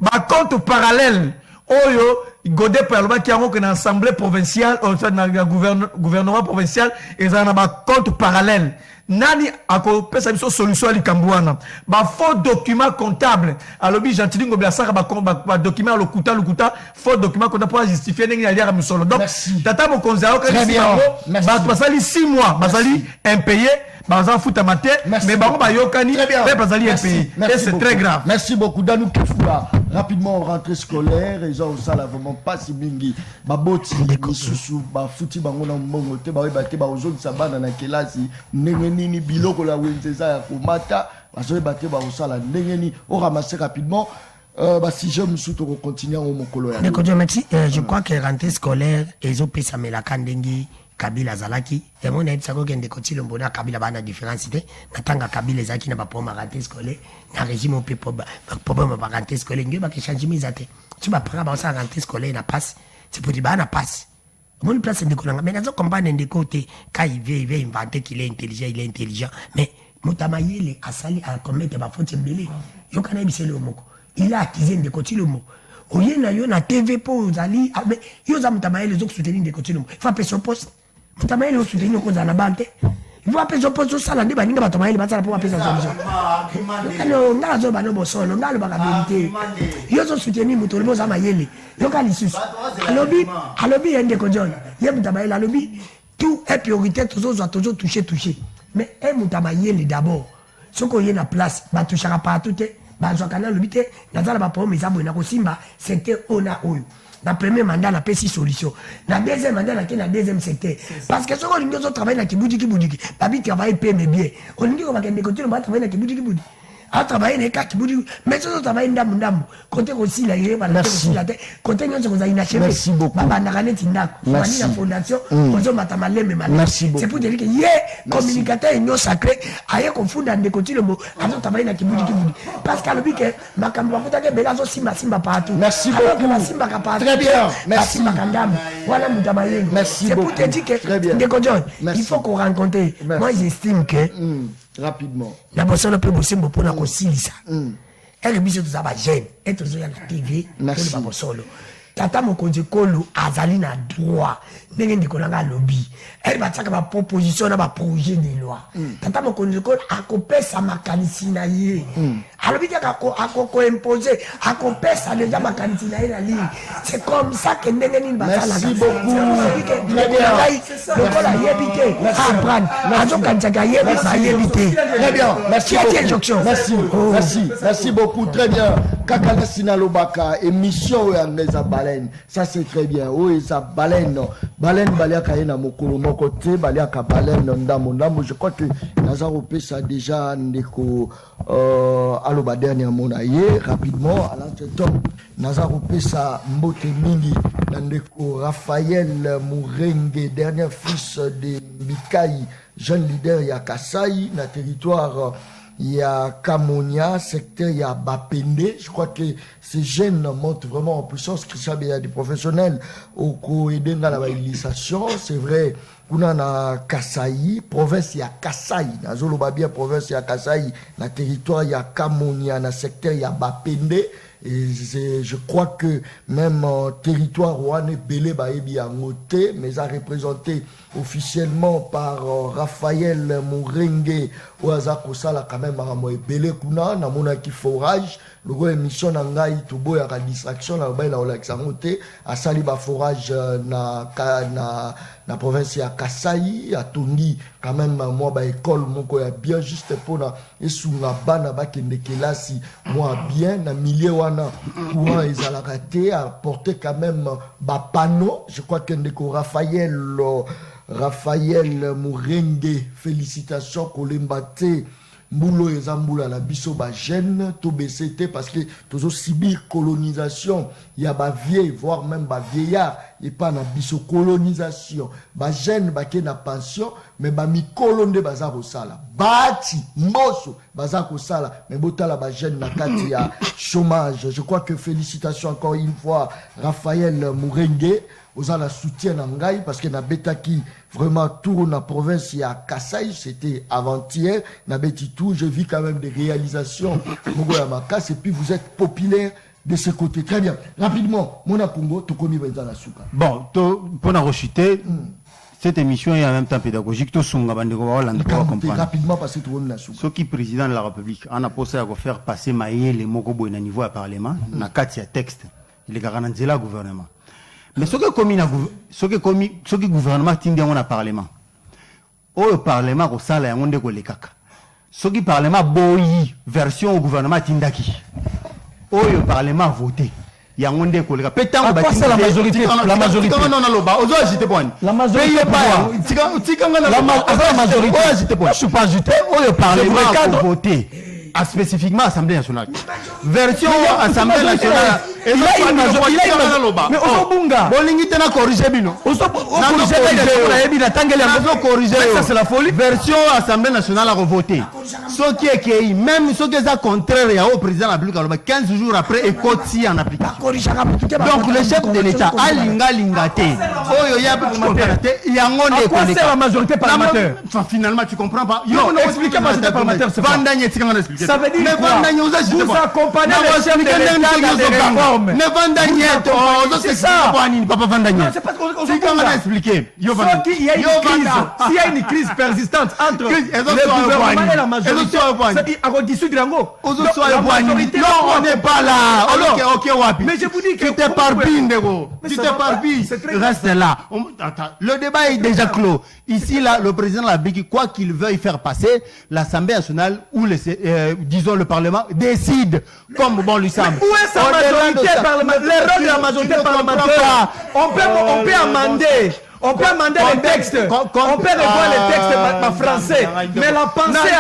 [SPEAKER 2] Ba compte parallèle oyo Godepouy alobaki yango que na assemblée provinciale na gouvernement provincial et ça na ba compte parallèle. Nani ako pesa biso solution ali kambuana ba faux document comptable alobi Gentini Ngobila saka ba document lokuta faux document comptable pour justifier ndenge ali ya musolo. Donc tata mokonzi ayo ka ba basali 6 mois basali impayé baza futa maté mais bango ba yokani mais basali impayé et c'est très grave.
[SPEAKER 1] Merci beaucoup Danou Kefula. Rapidement rentrée scolaire et genre ça là vraiment pas si bingi ba boti susu ba futi bango na mbongo te ba webate ba ozoni sabana na kelasi ndenge nini biloko la wenzeza ya komata bazoye bate ba osala ndenge ni on ramasse rapidement si je me suis to continuer au mokolo ya
[SPEAKER 3] merci. Je crois que rentrée scolaire ezo pesa melaka ndengi Kabila Zalaki et mon aide sako kende koti lombona Kabila bana différence te natanga Kabila Zaki na ba pour rentrée scolaire na régime au problème ba rentrée scolaire ngi ba ke changer misate tu ba prendre ba sa rentrée scolaire na passe c'est pour dire ba na passe mon place de kolanga mais nazo comprendre de côté quand il veut inventer qu'il est intelligent mais mutamayele asali a commettre ba faute mbele yo kana bisele omoko il a accusé de côté le mot oye na yo na TV po zali mais yo za mutamayele zo soutenir de côté le mot il faut appeler son poste mutamayele yo soutenir ko za na banque il faut appeler son poste ça la ndeba ninga batamayele batala po appeler solution alors ngazo ba no bosolo ngalo ba kabelité yo zo soutenir muto le za mayele yo ka lisusu alobi ende ko john ye mutamayele alobi tout est priorité toujours toucher mais un mutamayele d'abord ce qu'on y na place ba touchera partout bazwakana lobite nazala ba problème ezabo na kosimba secteur ona oyo na premier mandat na pesi solution na deuxième mandat na na deuxième secteur parce que soko lingi zo travailler na kibudiki babi travailler PM bien on lingi ko bakende ko tino ba travailler na kibudiki a travailler na ka kibudiki mais so travailler ndamu côté aussi la yé ba na côté nyonso ko za inachevé baba na kaneti ndako mani na fondation ozo matamaleme malé c'est pour dire que yé communicateur union sacré aye ko funda ndeko tino mo azo travailler na kibudiki parce que lobi que makambo bakuta ke bela zo simba partout
[SPEAKER 1] merci beaucoup
[SPEAKER 3] simba ka partout
[SPEAKER 1] très bien merci
[SPEAKER 3] makandam voilà mutamayenge c'est pour te dire que ndeko John il faut qu'on rencontre moi j'estime que
[SPEAKER 1] rapidement
[SPEAKER 3] la bossa le peut bosser pour na kosilisa et biso to za ba jeune et to zo ya na TV
[SPEAKER 1] merci
[SPEAKER 3] ba bossolo tata mokonzi kolo azali na droit ndenge ndeko nanga lobby elle batiaka baproposition na baprojet de loi tata mokonzi ekolo akopesa makanisi na ye alobi kaka akoimpose akopesa deja makanisi na ye na ligne c'est comme ça que ndenge nini basalaka lokola ayebi te aprendre azokanisaka ayebi bayebi te
[SPEAKER 1] Très bien, merci beaucoup. Merci beaucoup, très bien. Kakala Sinalobaka, émission Yangeza Baleine. Ça c'est très bien. Oui, ça baleine. Baleine Baliaka Ena Mokolo Mokote, Baliaka Baleine Ndamo. Je crois que Nazaro Pesa déjà Ndeko Aloba dernier monaye rapidement à l'entretemps. Nazaro Pesa Mbote Mingi Ndeko Raphaël Mourenge, dernier fils de Mikai, jeune leader ya Kasai, na territoire il y a Kamonia, secteur il y a Bapende. Je crois que ces jeunes montent vraiment en puissance. Il y a des professionnels au coïdé dans la réalisation. C'est vrai, on a Kasai, province il y a Kasai, dans Zolobabia province il y a Kasai, dans territoire il y a Kamonia, dans secteur il y a Bapende. Et je crois que même territoire Ouane Belé Baebi Angote, mais a représenté officiellement par Raphaël Mourenge Oazako Sala quand même à Belé Kuna, Namona qui forage, le gros émission Nangai Tubo ya distraction, la baie la Olaxamote, à Saliba forage na province ya Kasai, à Tongi, quand même moi ba école moko ya bien juste pour na esunga bana ba kende kelasi moi bien na milieu wana courant ezalakate a porté quand même ba panneau. Je crois que ndeko Raphaël Mourenge, félicitations Kolembate Moulo et Zamboula la biso ba jeune to BCT parce que toujours subir colonisation il y a ba vieille voire même ba vieillard et pas na biso colonisation ba jeune ba ke na pension mais ba mi colonde baza ko sala bati moso baza ko sala mais botala ba jeune na kati ya chômage. Je crois que félicitations encore une fois Raphaël Mourenge aux la soutien Nangai parce que na betaki vraiment tout la province il y a Kasai, c'était avant-hier na betitou, je vis quand même des réalisations et puis vous êtes populaire de ce côté. Très bien, rapidement Mona Congo to komi dans la souka.
[SPEAKER 4] Bon, pour la rechuter cette émission est en même temps pédagogique. Tout son
[SPEAKER 1] rapidement passer tout la souka.
[SPEAKER 4] Ce qui président de la République en a posé à faire passer maïe les mokobo au niveau à parlement na katia texte il est garanti la gouvernement. Mais ce que le gouvernement tient dans le Parlement, au Parlement, au salaire, on est collé caca. Ce qui Parlement boyi version au gouvernement tindaki. Au Parlement voté. Il y a un monde collé caca. Pétant
[SPEAKER 2] la majorité. La majorité.
[SPEAKER 4] Non, non, non,
[SPEAKER 2] la majorité. La majorité. Je suis pas agité. Au Parlement voté. Spécifiquement Assemblée nationale. Version Assemblée nationale. Il a une majorité. Mais Osobunga. Bolingite na corriger bino. Ça c'est la folie. Version Assemblée nationale a revoté. Ce qui est qui même ce qui est contraire au président de la République 15 jours après Ekoti en application. Donc le chef de l'État a lingate. Oyo ya c'est la majorité parlementaire. Finalement tu comprends pas. Non, expliquez majorité parlementaire c'est ça veut dire quoi? Vous accompagnez le chef de l'État dans des réformes. C'est ça. C'est pas ce qu'on s'il y a une crise persistante entre le gouvernement et la majorité, c'est-à-dire à dissoudre l'ango.
[SPEAKER 4] Non, on n'est pas là. Ok, Wapi.
[SPEAKER 2] Mais je vous dis que
[SPEAKER 4] tu t'éparpilles. Reste là. Le débat est déjà clos. Ici, là, le président de la République, quoi qu'il veuille faire passer, l'Assemblée nationale ou disons le Parlement décide comme bon lui semble.
[SPEAKER 2] Où est sa majorité parlementaire? L'erreur de la majorité parlementaire. On peut amender. On peut amender les textes. On peut revoir les textes français. Mais la pensée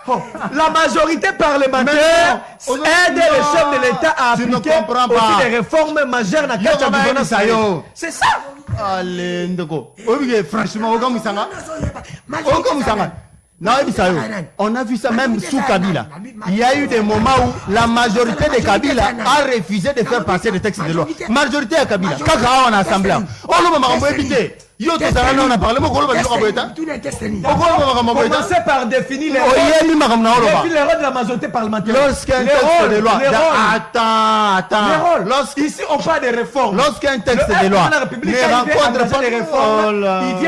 [SPEAKER 2] non, la majorité parlementaire aide les chefs de l'État à appliquer aussi des réformes majeures dans la gouvernance. C'est ça.
[SPEAKER 4] Allez, Ndoko. Franchement, on a vu ça même sous Kabila. Il y a eu des moments où la majorité de Kabila a refusé de faire passer des textes de loi. Majorité à Kabila. Quand on a assemblée. On l'a évité. Yo, tout ça, on a parlé, moi,
[SPEAKER 2] Commencez par définir les rôles de la majorité parlementaire.
[SPEAKER 4] Lorsqu'un texte de loi. Attends.
[SPEAKER 2] Ici, on parle des réformes.
[SPEAKER 4] Lorsqu'un texte de loi ne rencontre pas.